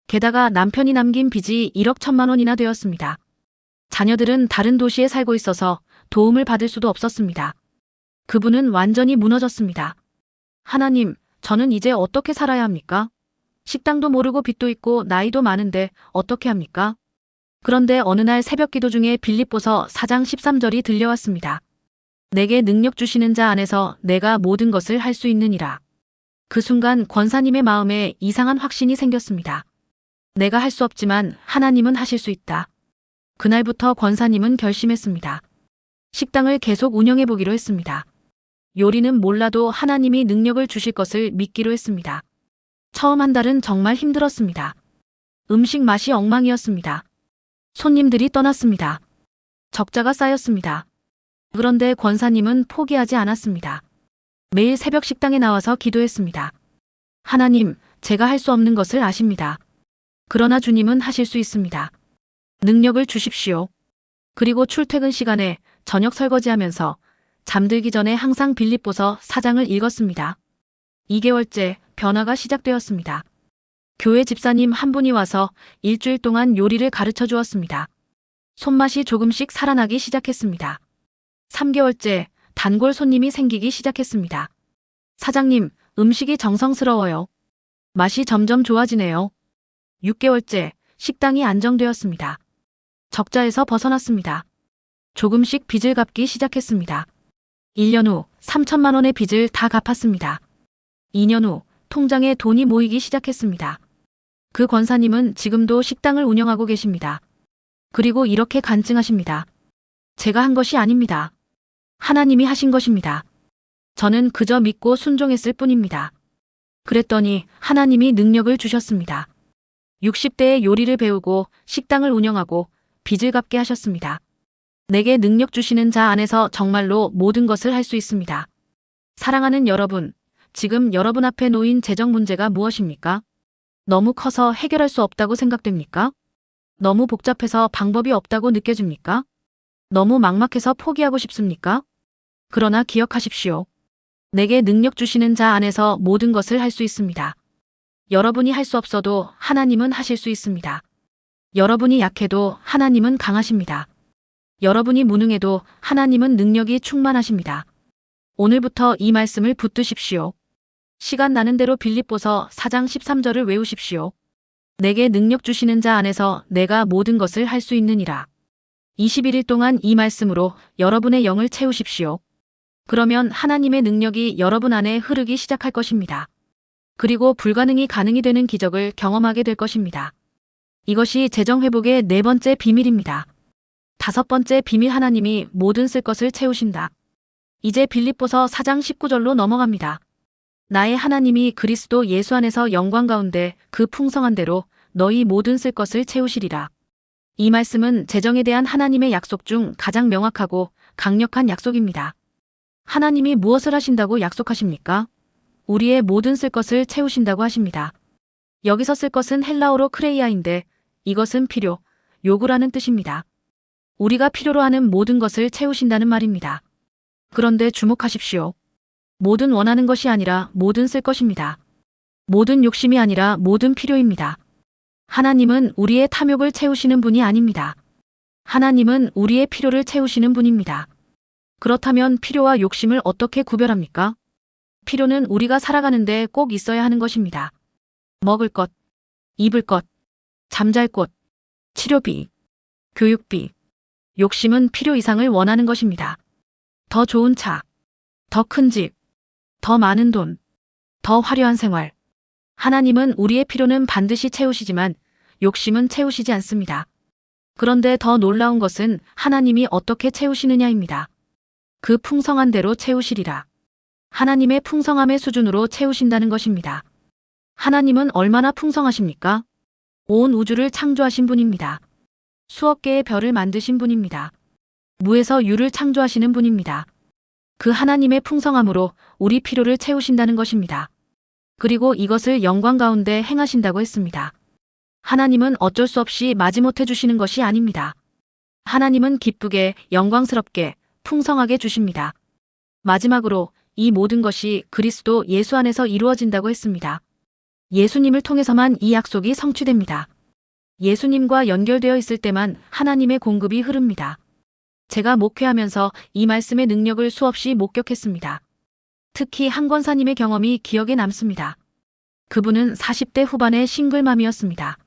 게다가 남편이 남긴 빚이 1억 1천만 원이나 되었습니다. 자녀들은 다른 도시에 살고 있어서 도움을 받을 수도 없었습니다. 그분은 완전히 무너졌습니다. 하나님, 저는 이제 어떻게 살아야 합니까? 식당도 모르고 빚도 있고 나이도 많은데 어떻게 합니까? 그런데 어느 날 새벽기도 중에 빌립보서 4장 13절이 들려왔습니다. 내게 능력 주시는 자 안에서 내가 모든 것을 할 수 있느니라. 그 순간 권사님의 마음에 이상한 확신이 생겼습니다. 내가 할 수 없지만 하나님은 하실 수 있다. 그날부터 권사님은 결심했습니다. 식당을 계속 운영해 보기로 했습니다. 요리는 몰라도 하나님이 능력을 주실 것을 믿기로 했습니다. 처음 한 달은 정말 힘들었습니다. 음식 맛이 엉망이었습니다. 손님들이 떠났습니다. 적자가 쌓였습니다. 그런데 권사님은 포기하지 않았습니다. 매일 새벽 식당에 나와서 기도했습니다. 하나님, 제가 할 수 없는 것을 아십니다. 그러나 주님은 하실 수 있습니다. 능력을 주십시오. 그리고 출퇴근 시간에 저녁 설거지하면서 잠들기 전에 항상 빌립보서 4장을 읽었습니다. 2개월째 변화가 시작되었습니다. 교회 집사님 한 분이 와서 일주일 동안 요리를 가르쳐 주었습니다. 손맛이 조금씩 살아나기 시작했습니다. 3개월째 단골 손님이 생기기 시작했습니다. 사장님, 음식이 정성스러워요. 맛이 점점 좋아지네요. 6개월째 식당이 안정되었습니다. 적자에서 벗어났습니다. 조금씩 빚을 갚기 시작했습니다. 1년 후 3천만 원의 빚을 다 갚았습니다. 2년 후 통장에 돈이 모이기 시작했습니다. 그 권사님은 지금도 식당을 운영하고 계십니다. 그리고 이렇게 간증하십니다. 제가 한 것이 아닙니다. 하나님이 하신 것입니다. 저는 그저 믿고 순종했을 뿐입니다. 그랬더니 하나님이 능력을 주셨습니다. 60대에 요리를 배우고 식당을 운영하고 빚을 갚게 하셨습니다. 내게 능력 주시는 자 안에서 정말로 모든 것을 할 수 있습니다. 사랑하는 여러분, 지금 여러분 앞에 놓인 재정 문제가 무엇입니까? 너무 커서 해결할 수 없다고 생각됩니까? 너무 복잡해서 방법이 없다고 느껴집니까? 너무 막막해서 포기하고 싶습니까? 그러나 기억하십시오. 내게 능력 주시는 자 안에서 모든 것을 할 수 있습니다. 여러분이 할 수 없어도 하나님은 하실 수 있습니다. 여러분이 약해도 하나님은 강하십니다. 여러분이 무능해도 하나님은 능력이 충만하십니다. 오늘부터 이 말씀을 붙드십시오. 시간 나는 대로 빌립보서 4장 13절을 외우십시오. 내게 능력 주시는 자 안에서 내가 모든 것을 할 수 있느니라. 21일 동안 이 말씀으로 여러분의 영을 채우십시오. 그러면 하나님의 능력이 여러분 안에 흐르기 시작할 것입니다. 그리고 불가능이 가능이 되는 기적을 경험하게 될 것입니다. 이것이 재정 회복의 네 번째 비밀입니다. 다섯 번째 비밀, 하나님이 모든 쓸 것을 채우신다. 이제 빌립보서 4장 19절로 넘어갑니다. 나의 하나님이 그리스도 예수 안에서 영광 가운데 그 풍성한 대로 너희 모든 쓸 것을 채우시리라. 이 말씀은 재정에 대한 하나님의 약속 중 가장 명확하고 강력한 약속입니다. 하나님이 무엇을 하신다고 약속하십니까? 우리의 모든 쓸 것을 채우신다고 하십니다. 여기서 쓸 것은 헬라어로 크레이아인데 이것은 필요, 요구라는 뜻입니다. 우리가 필요로 하는 모든 것을 채우신다는 말입니다. 그런데 주목하십시오. 모든 원하는 것이 아니라 모든 쓸 것입니다. 모든 욕심이 아니라 모든 필요입니다. 하나님은 우리의 탐욕을 채우시는 분이 아닙니다. 하나님은 우리의 필요를 채우시는 분입니다. 그렇다면 필요와 욕심을 어떻게 구별합니까? 필요는 우리가 살아가는데 꼭 있어야 하는 것입니다. 먹을 것, 입을 것, 잠잘 곳, 치료비, 교육비. 욕심은 필요 이상을 원하는 것입니다. 더 좋은 차, 더 큰 집, 더 많은 돈, 더 화려한 생활. 하나님은 우리의 필요는 반드시 채우시지만 욕심은 채우시지 않습니다. 그런데 더 놀라운 것은 하나님이 어떻게 채우시느냐입니다. 그 풍성한 대로 채우시리라. 하나님의 풍성함의 수준으로 채우신다는 것입니다. 하나님은 얼마나 풍성하십니까? 온 우주를 창조하신 분입니다. 수억 개의 별을 만드신 분입니다. 무에서 유를 창조하시는 분입니다. 그 하나님의 풍성함으로 우리 필요를 채우신다는 것입니다. 그리고 이것을 영광 가운데 행하신다고 했습니다. 하나님은 어쩔 수 없이 마지못해 주시는 것이 아닙니다. 하나님은 기쁘게, 영광스럽게, 풍성하게 주십니다. 마지막으로 이 모든 것이 그리스도 예수 안에서 이루어진다고 했습니다. 예수님을 통해서만 이 약속이 성취됩니다. 예수님과 연결되어 있을 때만 하나님의 공급이 흐릅니다. 제가 목회하면서 이 말씀의 능력을 수없이 목격했습니다. 특히 한 권사님의 경험이 기억에 남습니다. 그분은 40대 후반의 싱글맘이었습니다.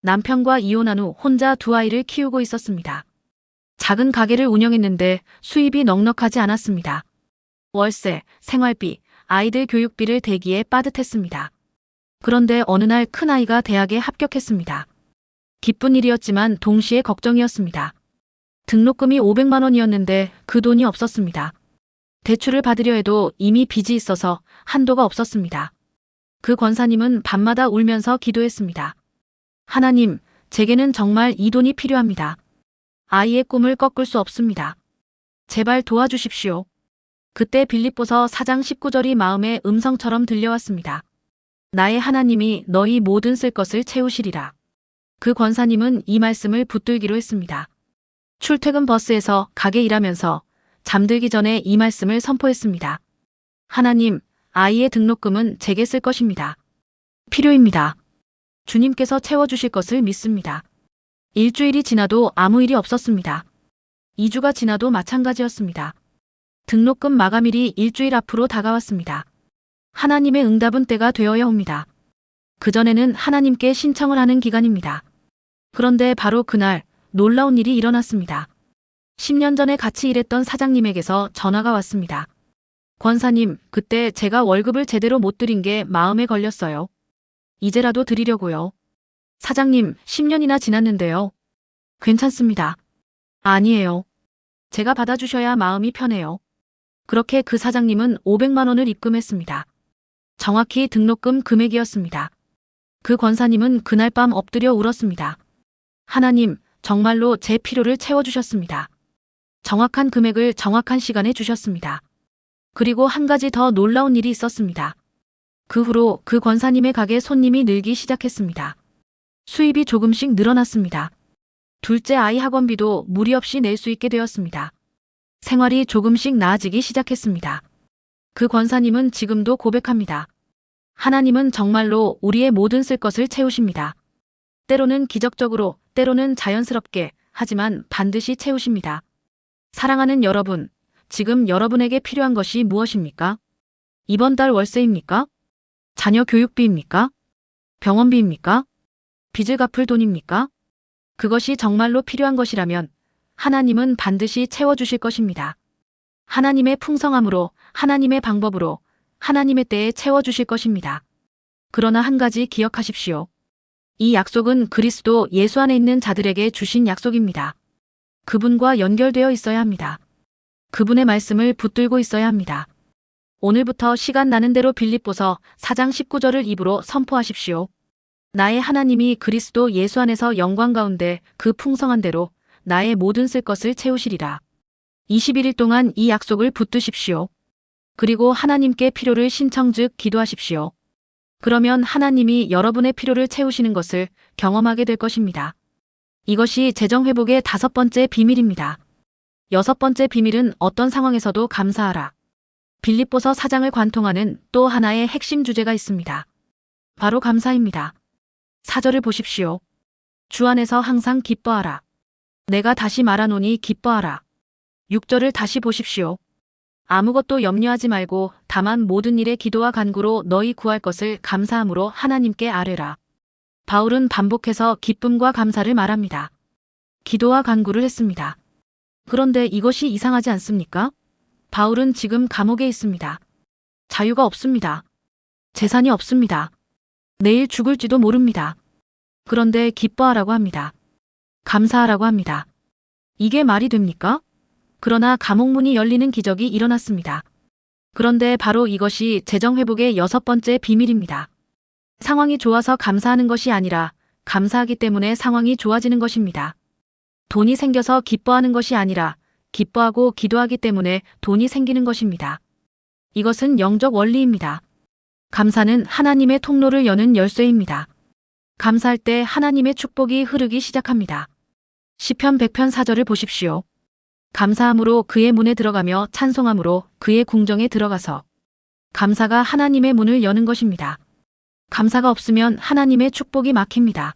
남편과 이혼한 후 혼자 두 아이를 키우고 있었습니다. 작은 가게를 운영했는데 수입이 넉넉하지 않았습니다. 월세, 생활비, 아이들 교육비를 대기에 빠듯했습니다. 그런데 어느 날 큰아이가 대학에 합격했습니다. 기쁜 일이었지만 동시에 걱정이었습니다. 등록금이 500만 원이었는데 그 돈이 없었습니다. 대출을 받으려 해도 이미 빚이 있어서 한도가 없었습니다. 그 권사님은 밤마다 울면서 기도했습니다. 하나님, 제게는 정말 이 돈이 필요합니다. 아이의 꿈을 꺾을 수 없습니다. 제발 도와주십시오. 그때 빌립보서 4장 19절이 마음의 음성처럼 들려왔습니다. 나의 하나님이 너희 모든 쓸 것을 채우시리라. 그 권사님은 이 말씀을 붙들기로 했습니다. 출퇴근 버스에서 가게 일하면서 잠들기 전에 이 말씀을 선포했습니다. 하나님, 아이의 등록금은 제게 쓸 것입니다. 필요입니다. 주님께서 채워주실 것을 믿습니다. 일주일이 지나도 아무 일이 없었습니다. 2주가 지나도 마찬가지였습니다. 등록금 마감일이 일주일 앞으로 다가왔습니다. 하나님의 응답은 때가 되어야 옵니다. 그전에는 하나님께 신청을 하는 기간입니다. 그런데 바로 그날 놀라운 일이 일어났습니다. 10년 전에 같이 일했던 사장님에게서 전화가 왔습니다. 권사님, 그때 제가 월급을 제대로 못 드린 게 마음에 걸렸어요. 이제라도 드리려고요. 사장님, 10년이나 지났는데요. 괜찮습니다. 아니에요. 제가 받아주셔야 마음이 편해요. 그렇게 그 사장님은 500만 원을 입금했습니다. 정확히 등록금 금액이었습니다. 그 권사님은 그날 밤 엎드려 울었습니다. 하나님, 정말로 제 필요를 채워주셨습니다. 정확한 금액을 정확한 시간에 주셨습니다. 그리고 한 가지 더 놀라운 일이 있었습니다. 그 후로 그 권사님의 가게 손님이 늘기 시작했습니다. 수입이 조금씩 늘어났습니다. 둘째 아이 학원비도 무리 없이 낼 수 있게 되었습니다. 생활이 조금씩 나아지기 시작했습니다. 그 권사님은 지금도 고백합니다. 하나님은 정말로 우리의 모든 쓸 것을 채우십니다. 때로는 기적적으로, 때로는 자연스럽게, 하지만 반드시 채우십니다. 사랑하는 여러분, 지금 여러분에게 필요한 것이 무엇입니까? 이번 달 월세입니까? 자녀 교육비입니까? 병원비입니까? 빚을 갚을 돈입니까? 그것이 정말로 필요한 것이라면 하나님은 반드시 채워주실 것입니다. 하나님의 풍성함으로, 하나님의 방법으로, 하나님의 때에 채워주실 것입니다. 그러나 한 가지 기억하십시오. 이 약속은 그리스도 예수 안에 있는 자들에게 주신 약속입니다. 그분과 연결되어 있어야 합니다. 그분의 말씀을 붙들고 있어야 합니다. 오늘부터 시간 나는 대로 빌립보서 4장 19절을 입으로 선포하십시오. 나의 하나님이 그리스도 예수 안에서 영광 가운데 그 풍성한 대로 나의 모든 쓸 것을 채우시리라. 21일 동안 이 약속을 붙드십시오. 그리고 하나님께 필요를 신청 즉 기도하십시오. 그러면 하나님이 여러분의 필요를 채우시는 것을 경험하게 될 것입니다. 이것이 재정회복의 5번째 비밀입니다. 6번째 비밀은 어떤 상황에서도 감사하라. 빌립보서 4장을 관통하는 또 하나의 핵심 주제가 있습니다. 바로 감사입니다. 4절을 보십시오. 주 안에서 항상 기뻐하라. 내가 다시 말하노니 기뻐하라. 6절을 다시 보십시오. 아무것도 염려하지 말고 다만 모든 일에 기도와 간구로 너희 구할 것을 감사함으로 하나님께 아뢰라. 바울은 반복해서 기쁨과 감사를 말합니다. 기도와 간구를 했습니다. 그런데 이것이 이상하지 않습니까? 바울은 지금 감옥에 있습니다. 자유가 없습니다. 재산이 없습니다. 내일 죽을지도 모릅니다. 그런데 기뻐하라고 합니다. 감사하라고 합니다. 이게 말이 됩니까? 그러나 감옥문이 열리는 기적이 일어났습니다. 그런데 바로 이것이 재정회복의 6번째 비밀입니다. 상황이 좋아서 감사하는 것이 아니라 감사하기 때문에 상황이 좋아지는 것입니다. 돈이 생겨서 기뻐하는 것이 아니라 기뻐하고 기도하기 때문에 돈이 생기는 것입니다. 이것은 영적 원리입니다. 감사는 하나님의 통로를 여는 열쇠입니다. 감사할 때 하나님의 축복이 흐르기 시작합니다. 시편 100편 4절을 보십시오. 감사함으로 그의 문에 들어가며 찬송함으로 그의 궁정에 들어가서 감사가 하나님의 문을 여는 것입니다. 감사가 없으면 하나님의 축복이 막힙니다.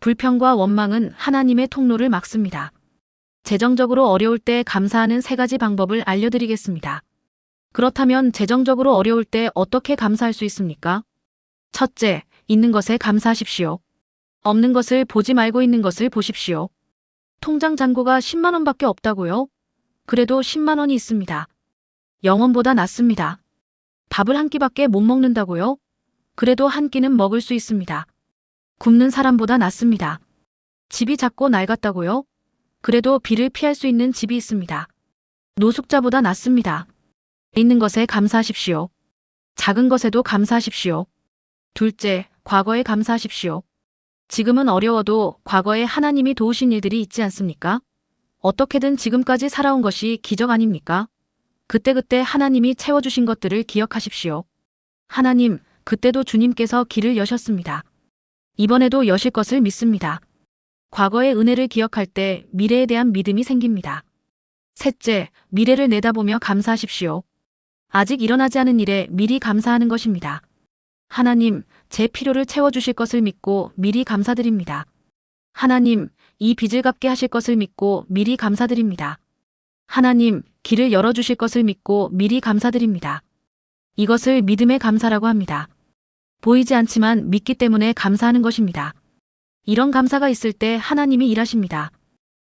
불평과 원망은 하나님의 통로를 막습니다. 재정적으로 어려울 때 감사하는 3가지 방법을 알려드리겠습니다. 그렇다면 재정적으로 어려울 때 어떻게 감사할 수 있습니까? 첫째, 있는 것에 감사하십시오. 없는 것을 보지 말고 있는 것을 보십시오. 통장 잔고가 10만 원밖에 없다고요? 그래도 10만 원이 있습니다. 영원보다 낫습니다. 밥을 한 끼밖에 못 먹는다고요? 그래도 한 끼는 먹을 수 있습니다. 굶는 사람보다 낫습니다. 집이 작고 낡았다고요? 그래도 비를 피할 수 있는 집이 있습니다. 노숙자보다 낫습니다. 있는 것에 감사하십시오. 작은 것에도 감사하십시오. 둘째, 과거에 감사하십시오. 지금은 어려워도 과거에 하나님이 도우신 일들이 있지 않습니까? 어떻게든 지금까지 살아온 것이 기적 아닙니까? 그때그때 하나님이 채워주신 것들을 기억하십시오. 하나님, 그때도 주님께서 길을 여셨습니다. 이번에도 여실 것을 믿습니다. 과거의 은혜를 기억할 때 미래에 대한 믿음이 생깁니다. 셋째, 미래를 내다보며 감사하십시오. 아직 일어나지 않은 일에 미리 감사하는 것입니다. 하나님, 제 필요를 채워주실 것을 믿고 미리 감사드립니다. 하나님, 이 빚을 갚게 하실 것을 믿고 미리 감사드립니다. 하나님, 길을 열어주실 것을 믿고 미리 감사드립니다. 이것을 믿음의 감사라고 합니다. 보이지 않지만 믿기 때문에 감사하는 것입니다. 이런 감사가 있을 때 하나님이 일하십니다.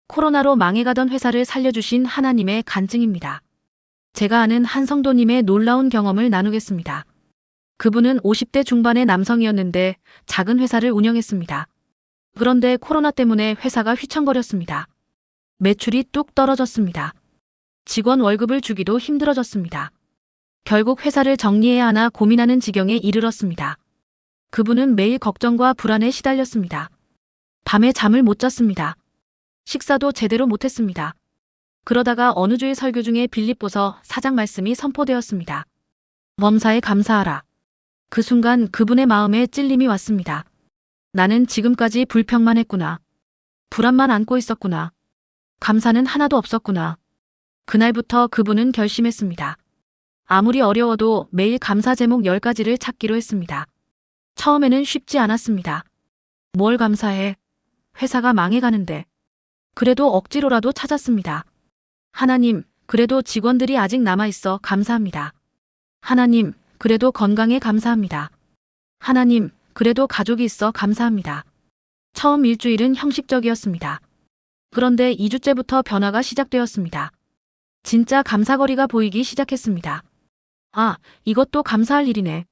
코로나로 망해가던 회사를 살려주신 하나님의 간증입니다. 제가 아는 한 성도님의 놀라운 경험을 나누겠습니다. 그분은 50대 중반의 남성이었는데 작은 회사를 운영했습니다. 그런데 코로나 때문에 회사가 휘청거렸습니다. 매출이 뚝 떨어졌습니다. 직원 월급을 주기도 힘들어졌습니다. 결국 회사를 정리해야 하나 고민하는 지경에 이르렀습니다. 그분은 매일 걱정과 불안에 시달렸습니다. 밤에 잠을 못 잤습니다. 식사도 제대로 못했습니다. 그러다가 어느 주일 설교 중에 빌립보서 4장 말씀이 선포되었습니다. 범사에 감사하라. 그 순간 그분의 마음에 찔림이 왔습니다. 나는 지금까지 불평만 했구나. 불안만 안고 있었구나. 감사는 하나도 없었구나. 그날부터 그분은 결심했습니다. 아무리 어려워도 매일 감사 제목 10가지를 찾기로 했습니다. 처음에는 쉽지 않았습니다. 뭘 감사해? 회사가 망해가는데. 그래도 억지로라도 찾았습니다. 하나님, 그래도 직원들이 아직 남아있어 감사합니다. 하나님, 그래도 건강에 감사합니다. 하나님, 그래도 가족이 있어 감사합니다. 처음 일주일은 형식적이었습니다. 그런데 2주째부터 변화가 시작되었습니다. 진짜 감사거리가 보이기 시작했습니다. 아, 이것도 감사할 일이네.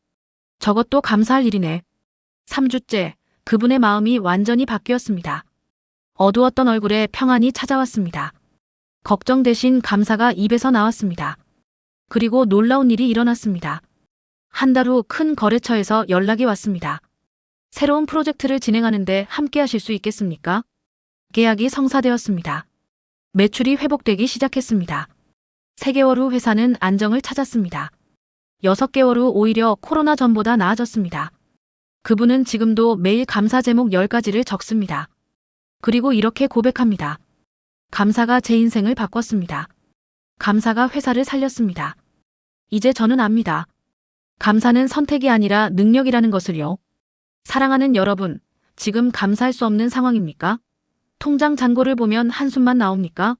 저것도 감사할 일이네. 3주째, 그분의 마음이 완전히 바뀌었습니다. 어두웠던 얼굴에 평안이 찾아왔습니다. 걱정 대신 감사가 입에서 나왔습니다. 그리고 놀라운 일이 일어났습니다. 한 달 후 큰 거래처에서 연락이 왔습니다. 새로운 프로젝트를 진행하는데 함께 하실 수 있겠습니까? 계약이 성사되었습니다. 매출이 회복되기 시작했습니다. 3개월 후 회사는 안정을 찾았습니다. 6개월 후 오히려 코로나 전보다 나아졌습니다. 그분은 지금도 매일 감사 제목 10가지를 적습니다. 그리고 이렇게 고백합니다. 감사가 제 인생을 바꿨습니다. 감사가 회사를 살렸습니다. 이제 저는 압니다. 감사는 선택이 아니라 능력이라는 것을요. 사랑하는 여러분, 지금 감사할 수 없는 상황입니까? 통장 잔고를 보면 한숨만 나옵니까?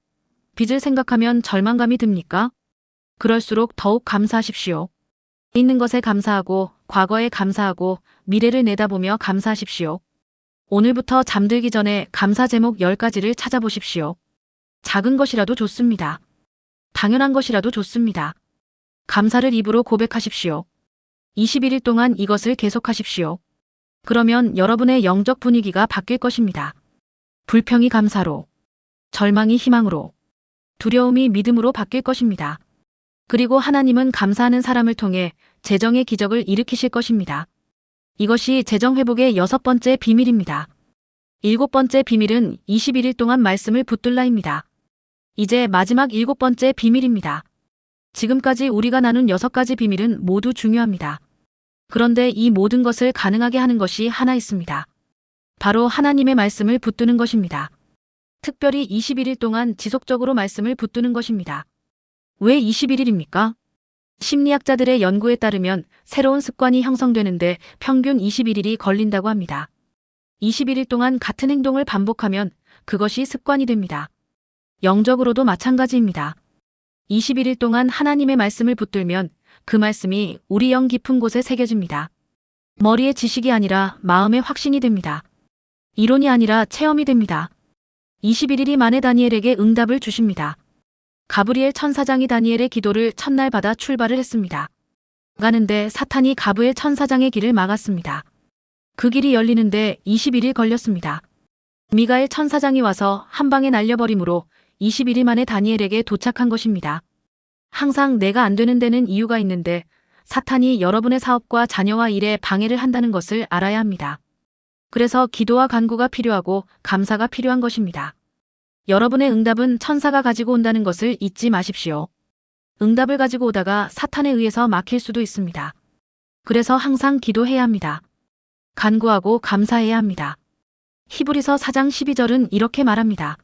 빚을 생각하면 절망감이 듭니까? 그럴수록 더욱 감사하십시오. 있는 것에 감사하고 과거에 감사하고 미래를 내다보며 감사하십시오. 오늘부터 잠들기 전에 감사 제목 10가지를 찾아보십시오. 작은 것이라도 좋습니다. 당연한 것이라도 좋습니다. 감사를 입으로 고백하십시오. 21일 동안 이것을 계속하십시오. 그러면 여러분의 영적 분위기가 바뀔 것입니다. 불평이 감사로, 절망이 희망으로, 두려움이 믿음으로 바뀔 것입니다. 그리고 하나님은 감사하는 사람을 통해 재정의 기적을 일으키실 것입니다. 이것이 재정 회복의 6번째 비밀입니다. 7번째 비밀은 21일 동안 말씀을 붙들라입니다. 이제 마지막 7번째 비밀입니다. 지금까지 우리가 나눈 6가지 비밀은 모두 중요합니다. 그런데 이 모든 것을 가능하게 하는 것이 하나 있습니다. 바로 하나님의 말씀을 붙드는 것입니다. 특별히 21일 동안 지속적으로 말씀을 붙드는 것입니다. 왜 21일입니까? 심리학자들의 연구에 따르면 새로운 습관이 형성되는데 평균 21일이 걸린다고 합니다. 21일 동안 같은 행동을 반복하면 그것이 습관이 됩니다. 영적으로도 마찬가지입니다. 21일 동안 하나님의 말씀을 붙들면 그 말씀이 우리 영 깊은 곳에 새겨집니다. 머리의 지식이 아니라 마음의 확신이 됩니다. 이론이 아니라 체험이 됩니다. 21일이 만에 다니엘에게 응답을 주십니다. 가브리엘 천사장이 다니엘의 기도를 첫날 받아 출발을 했습니다. 가는데 사탄이 가브엘 천사장의 길을 막았습니다. 그 길이 열리는데 21일 걸렸습니다. 미가엘 천사장이 와서 한 방에 날려버림으로 21일 만에 다니엘에게 도착한 것입니다. 항상 내가 안 되는 데는 이유가 있는데 사탄이 여러분의 사업과 자녀와 일에 방해를 한다는 것을 알아야 합니다. 그래서 기도와 간구가 필요하고 감사가 필요한 것입니다. 여러분의 응답은 천사가 가지고 온다는 것을 잊지 마십시오. 응답을 가지고 오다가 사탄에 의해서 막힐 수도 있습니다. 그래서 항상 기도해야 합니다. 간구하고 감사해야 합니다. 히브리서 4장 12절은 이렇게 말합니다.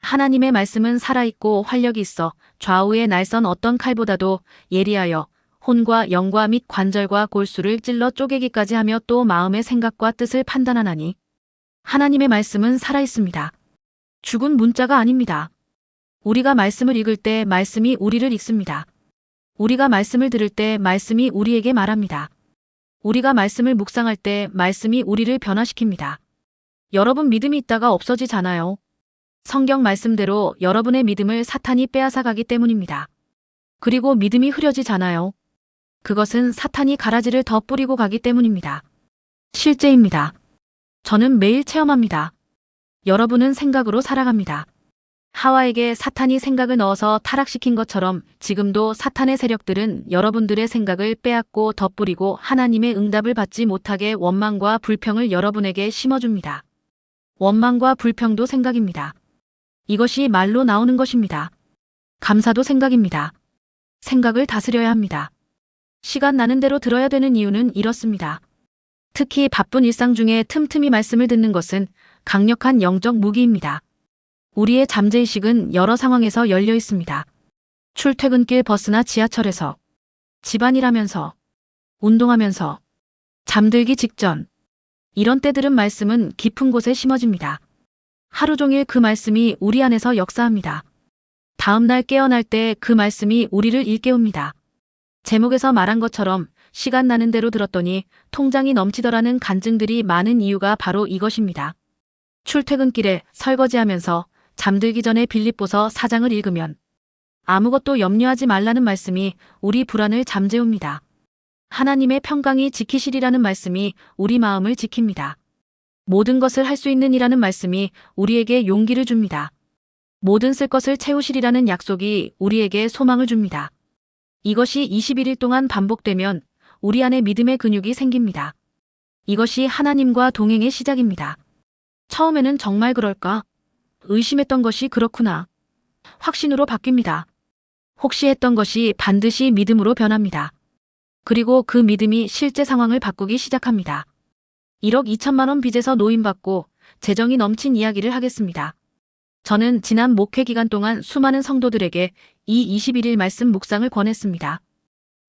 하나님의 말씀은 살아있고 활력이 있어 좌우에 날선 어떤 칼보다도 예리하여 혼과 영과 및 관절과 골수를 찔러 쪼개기까지 하며 또 마음의 생각과 뜻을 판단하나니 하나님의 말씀은 살아있습니다. 죽은 문자가 아닙니다. 우리가 말씀을 읽을 때 말씀이 우리를 읽습니다. 우리가 말씀을 들을 때 말씀이 우리에게 말합니다. 우리가 말씀을 묵상할 때 말씀이 우리를 변화시킵니다. 여러분 믿음이 있다가 없어지잖아요. 성경 말씀대로 여러분의 믿음을 사탄이 빼앗아 가기 때문입니다. 그리고 믿음이 흐려지잖아요. 그것은 사탄이 가라지를 더 뿌리고 가기 때문입니다. 실제입니다. 저는 매일 체험합니다. 여러분은 생각으로 살아갑니다. 하와에게 사탄이 생각을 넣어서 타락시킨 것처럼 지금도 사탄의 세력들은 여러분들의 생각을 빼앗고 덧뿌리고 하나님의 응답을 받지 못하게 원망과 불평을 여러분에게 심어줍니다. 원망과 불평도 생각입니다. 이것이 말로 나오는 것입니다. 감사도 생각입니다. 생각을 다스려야 합니다. 시간 나는 대로 들어야 되는 이유는 이렇습니다. 특히 바쁜 일상 중에 틈틈이 말씀을 듣는 것은 강력한 영적 무기입니다. 우리의 잠재의식은 여러 상황에서 열려 있습니다. 출퇴근길 버스나 지하철에서, 집안일하면서, 운동하면서, 잠들기 직전. 이런 때들은 말씀은 깊은 곳에 심어집니다. 하루 종일 그 말씀이 우리 안에서 역사합니다. 다음 날 깨어날 때 그 말씀이 우리를 일깨웁니다. 제목에서 말한 것처럼 시간 나는 대로 들었더니 통장이 넘치더라는 간증들이 많은 이유가 바로 이것입니다. 출퇴근길에 설거지하면서 잠들기 전에 빌립보서 4장을 읽으면 아무것도 염려하지 말라는 말씀이 우리 불안을 잠재웁니다. 하나님의 평강이 지키시리라는 말씀이 우리 마음을 지킵니다. 모든 것을 할 수 있는 이라는 말씀이 우리에게 용기를 줍니다. 모든 쓸 것을 채우시리라는 약속이 우리에게 소망을 줍니다. 이것이 21일 동안 반복되면 우리 안에 믿음의 근육이 생깁니다. 이것이 하나님과 동행의 시작입니다. 처음에는 정말 그럴까? 의심했던 것이 그렇구나. 확신으로 바뀝니다. 혹시 했던 것이 반드시 믿음으로 변합니다. 그리고 그 믿음이 실제 상황을 바꾸기 시작합니다. 1억 2천만 원 빚에서 노임받고 재정이 넘친 이야기를 하겠습니다. 저는 지난 목회 기간 동안 수많은 성도들에게 이 21일 말씀 묵상을 권했습니다.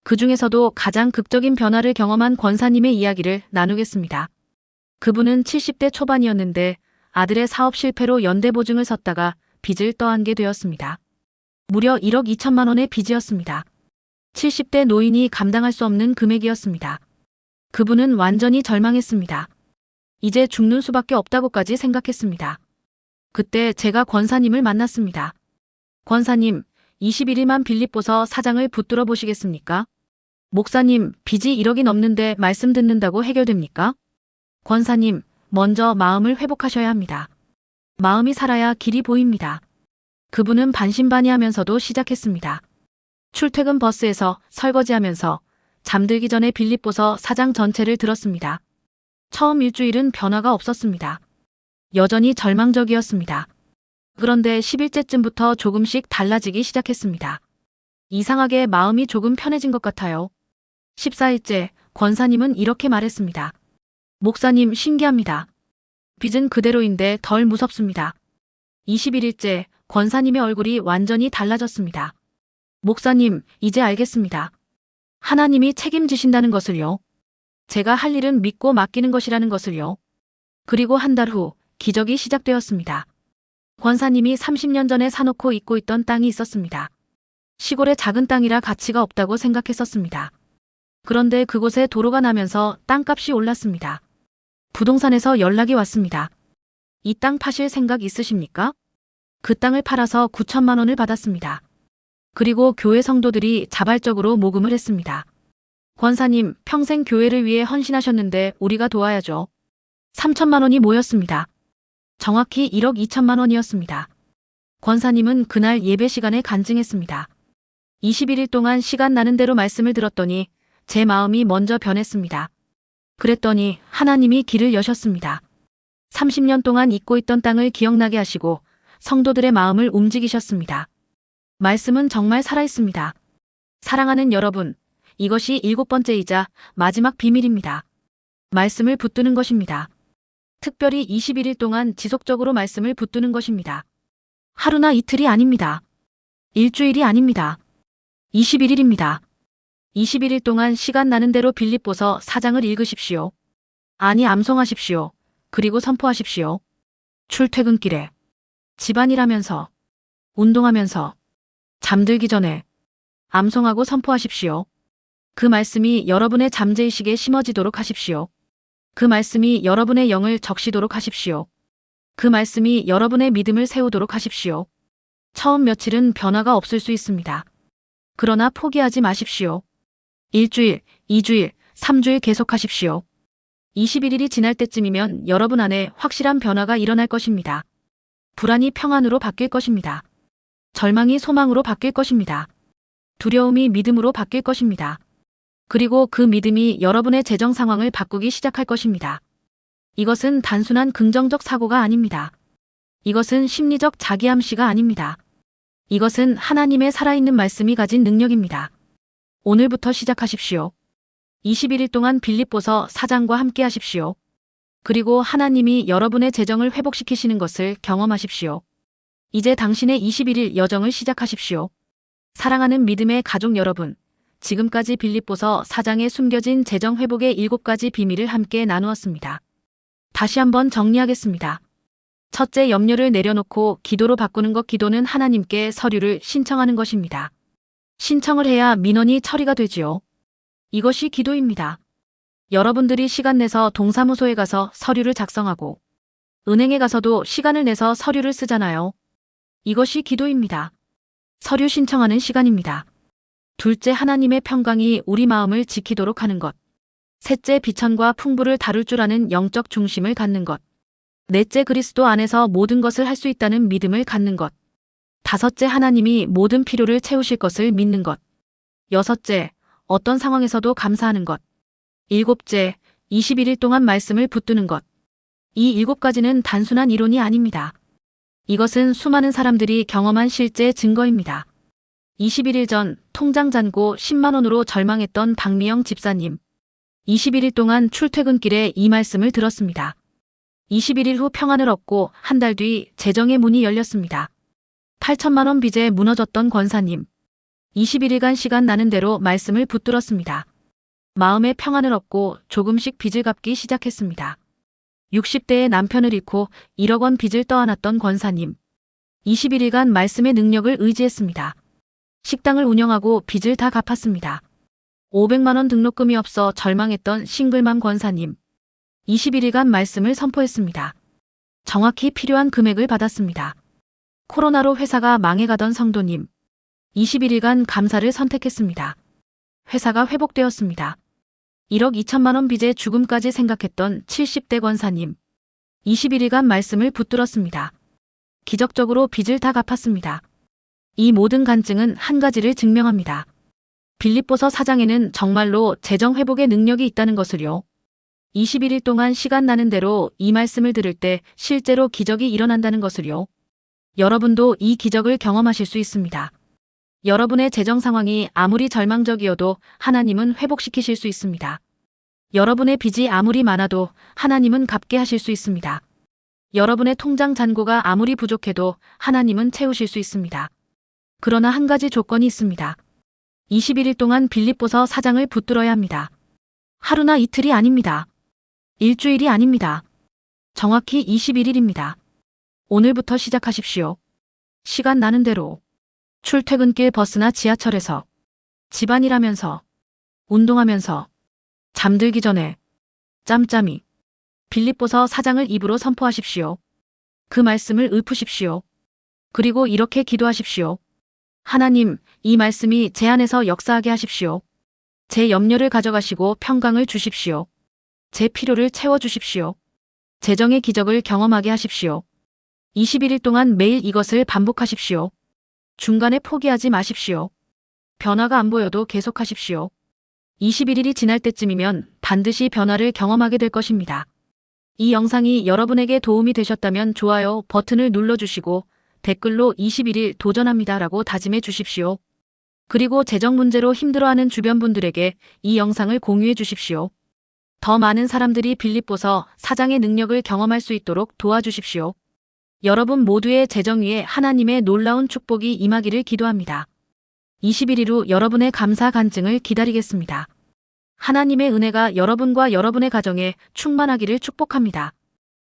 그 중에서도 가장 극적인 변화를 경험한 권사님의 이야기를 나누겠습니다. 그분은 70대 초반이었는데 아들의 사업 실패로 연대보증을 섰다가 빚을 떠안게 되었습니다. 무려 1억 2천만 원의 빚이었습니다. 70대 노인이 감당할 수 없는 금액이었습니다. 그분은 완전히 절망했습니다. 이제 죽는 수밖에 없다고까지 생각했습니다. 그때 제가 권사님을 만났습니다. 권사님, 21일만 빌립보서 4장을 붙들어 보시겠습니까? 목사님, 빚이 1억이 넘는데 말씀 듣는다고 해결됩니까? 권사님, 먼저 마음을 회복하셔야 합니다. 마음이 살아야 길이 보입니다. 그분은 반신반의하면서도 시작했습니다. 출퇴근 버스에서 설거지하면서 잠들기 전에 빌립보서 4장 전체를 들었습니다. 처음 일주일은 변화가 없었습니다. 여전히 절망적이었습니다. 그런데 10일째쯤부터 조금씩 달라지기 시작했습니다. 이상하게 마음이 조금 편해진 것 같아요. 14일째, 권사님은 이렇게 말했습니다. 목사님, 신기합니다. 빚은 그대로인데 덜 무섭습니다. 21일째, 권사님의 얼굴이 완전히 달라졌습니다. 목사님, 이제 알겠습니다. 하나님이 책임지신다는 것을요. 제가 할 일은 믿고 맡기는 것이라는 것을요. 그리고 한 달 후, 기적이 시작되었습니다. 권사님이 30년 전에 사놓고 잊고 있던 땅이 있었습니다. 시골의 작은 땅이라 가치가 없다고 생각했었습니다. 그런데 그곳에 도로가 나면서 땅값이 올랐습니다. 부동산에서 연락이 왔습니다. 이 땅 파실 생각 있으십니까? 그 땅을 팔아서 9천만 원을 받았습니다. 그리고 교회 성도들이 자발적으로 모금을 했습니다. 권사님, 평생 교회를 위해 헌신하셨는데 우리가 도와야죠. 3천만 원이 모였습니다. 정확히 1억 2천만 원이었습니다. 권사님은 그날 예배 시간에 간증했습니다. 21일 동안 시간 나는 대로 말씀을 들었더니 제 마음이 먼저 변했습니다. 그랬더니 하나님이 길을 여셨습니다. 30년 동안 잊고 있던 땅을 기억나게 하시고 성도들의 마음을 움직이셨습니다. 말씀은 정말 살아있습니다. 사랑하는 여러분, 이것이 7번째이자 마지막 비밀입니다. 말씀을 붙드는 것입니다. 특별히 21일 동안 지속적으로 말씀을 붙드는 것입니다. 하루나 이틀이 아닙니다. 일주일이 아닙니다. 21일입니다. 21일 동안 시간 나는 대로 빌립보서 4장을 읽으십시오. 아니, 암송하십시오. 그리고 선포하십시오. 출퇴근길에, 집안일하면서, 운동하면서, 잠들기 전에 암송하고 선포하십시오. 그 말씀이 여러분의 잠재의식에 심어지도록 하십시오. 그 말씀이 여러분의 영을 적시도록 하십시오. 그 말씀이 여러분의 믿음을 세우도록 하십시오. 처음 며칠은 변화가 없을 수 있습니다. 그러나 포기하지 마십시오. 1주일, 2주일, 3주일 계속하십시오. 21일이 지날 때쯤이면 여러분 안에 확실한 변화가 일어날 것입니다. 불안이 평안으로 바뀔 것입니다. 절망이 소망으로 바뀔 것입니다. 두려움이 믿음으로 바뀔 것입니다. 그리고 그 믿음이 여러분의 재정 상황을 바꾸기 시작할 것입니다. 이것은 단순한 긍정적 사고가 아닙니다. 이것은 심리적 자기암시가 아닙니다. 이것은 하나님의 살아있는 말씀이 가진 능력입니다. 오늘부터 시작하십시오. 21일 동안 빌립보서 4장과 함께 하십시오. 그리고 하나님이 여러분의 재정을 회복시키시는 것을 경험하십시오. 이제 당신의 21일 여정을 시작하십시오. 사랑하는 믿음의 가족 여러분, 지금까지 빌립보서 4장에 숨겨진 재정 회복의 7가지 비밀을 함께 나누었습니다. 다시 한번 정리하겠습니다. 첫째, 염려를 내려놓고 기도로 바꾸는 것. 기도는 하나님께 서류를 신청하는 것입니다. 신청을 해야 민원이 처리가 되지요. 이것이 기도입니다. 여러분들이 시간 내서 동사무소에 가서 서류를 작성하고 은행에 가서도 시간을 내서 서류를 쓰잖아요. 이것이 기도입니다. 서류 신청하는 시간입니다. 둘째, 하나님의 평강이 우리 마음을 지키도록 하는 것. 셋째, 비천과 풍부를 다룰 줄 아는 영적 중심을 갖는 것. 넷째, 그리스도 안에서 모든 것을 할 수 있다는 믿음을 갖는 것. 다섯째, 하나님이 모든 필요를 채우실 것을 믿는 것. 여섯째, 어떤 상황에서도 감사하는 것. 일곱째, 21일 동안 말씀을 붙드는 것. 이 7가지는 단순한 이론이 아닙니다. 이것은 수많은 사람들이 경험한 실제 증거입니다. 21일 전 통장 잔고 10만 원으로 절망했던 박미영 집사님. 21일 동안 출퇴근길에 이 말씀을 들었습니다. 21일 후 평안을 얻고 한 달 뒤 재정의 문이 열렸습니다. 8천만 원 빚에 무너졌던 권사님. 21일간 시간 나는 대로 말씀을 붙들었습니다. 마음의 평안을 얻고 조금씩 빚을 갚기 시작했습니다. 60대의 남편을 잃고 1억 원 빚을 떠안았던 권사님. 21일간 말씀의 능력을 의지했습니다. 식당을 운영하고 빚을 다 갚았습니다. 500만 원 등록금이 없어 절망했던 싱글맘 권사님. 21일간 말씀을 선포했습니다. 정확히 필요한 금액을 받았습니다. 코로나로 회사가 망해가던 성도님. 21일간 감사를 선택했습니다. 회사가 회복되었습니다. 1억 2천만 원 빚의 죽음까지 생각했던 70대 권사님. 21일간 말씀을 붙들었습니다. 기적적으로 빚을 다 갚았습니다. 이 모든 간증은 한 가지를 증명합니다. 빌립보서 4장에는 정말로 재정 회복의 능력이 있다는 것을요. 21일 동안 시간 나는 대로 이 말씀을 들을 때 실제로 기적이 일어난다는 것을요. 여러분도 이 기적을 경험하실 수 있습니다. 여러분의 재정 상황이 아무리 절망적이어도 하나님은 회복시키실 수 있습니다. 여러분의 빚이 아무리 많아도 하나님은 갚게 하실 수 있습니다. 여러분의 통장 잔고가 아무리 부족해도 하나님은 채우실 수 있습니다. 그러나 한 가지 조건이 있습니다. 21일 동안 빌립보서 4장을 붙들어야 합니다. 하루나 이틀이 아닙니다. 일주일이 아닙니다. 정확히 21일입니다. 오늘부터 시작하십시오. 시간 나는 대로. 출퇴근길 버스나 지하철에서, 집안일 하면서, 운동하면서, 잠들기 전에, 짬짬이. 빌립보서 4장을 입으로 선포하십시오. 그 말씀을 읊으십시오. 그리고 이렇게 기도하십시오. 하나님, 이 말씀이 제 안에서 역사하게 하십시오. 제 염려를 가져가시고 평강을 주십시오. 제 필요를 채워주십시오. 재정의 기적을 경험하게 하십시오. 21일 동안 매일 이것을 반복하십시오. 중간에 포기하지 마십시오. 변화가 안 보여도 계속하십시오. 21일이 지날 때쯤이면 반드시 변화를 경험하게 될 것입니다. 이 영상이 여러분에게 도움이 되셨다면 좋아요 버튼을 눌러주시고 댓글로 21일 도전합니다라고 다짐해 주십시오. 그리고 재정 문제로 힘들어하는 주변 분들에게 이 영상을 공유해 주십시오. 더 많은 사람들이 빌립보서 4장의 능력을 경험할 수 있도록 도와주십시오. 여러분 모두의 재정 위에 하나님의 놀라운 축복이 임하기를 기도합니다. 21일 후 여러분의 감사 간증을 기다리겠습니다. 하나님의 은혜가 여러분과 여러분의 가정에 충만하기를 축복합니다.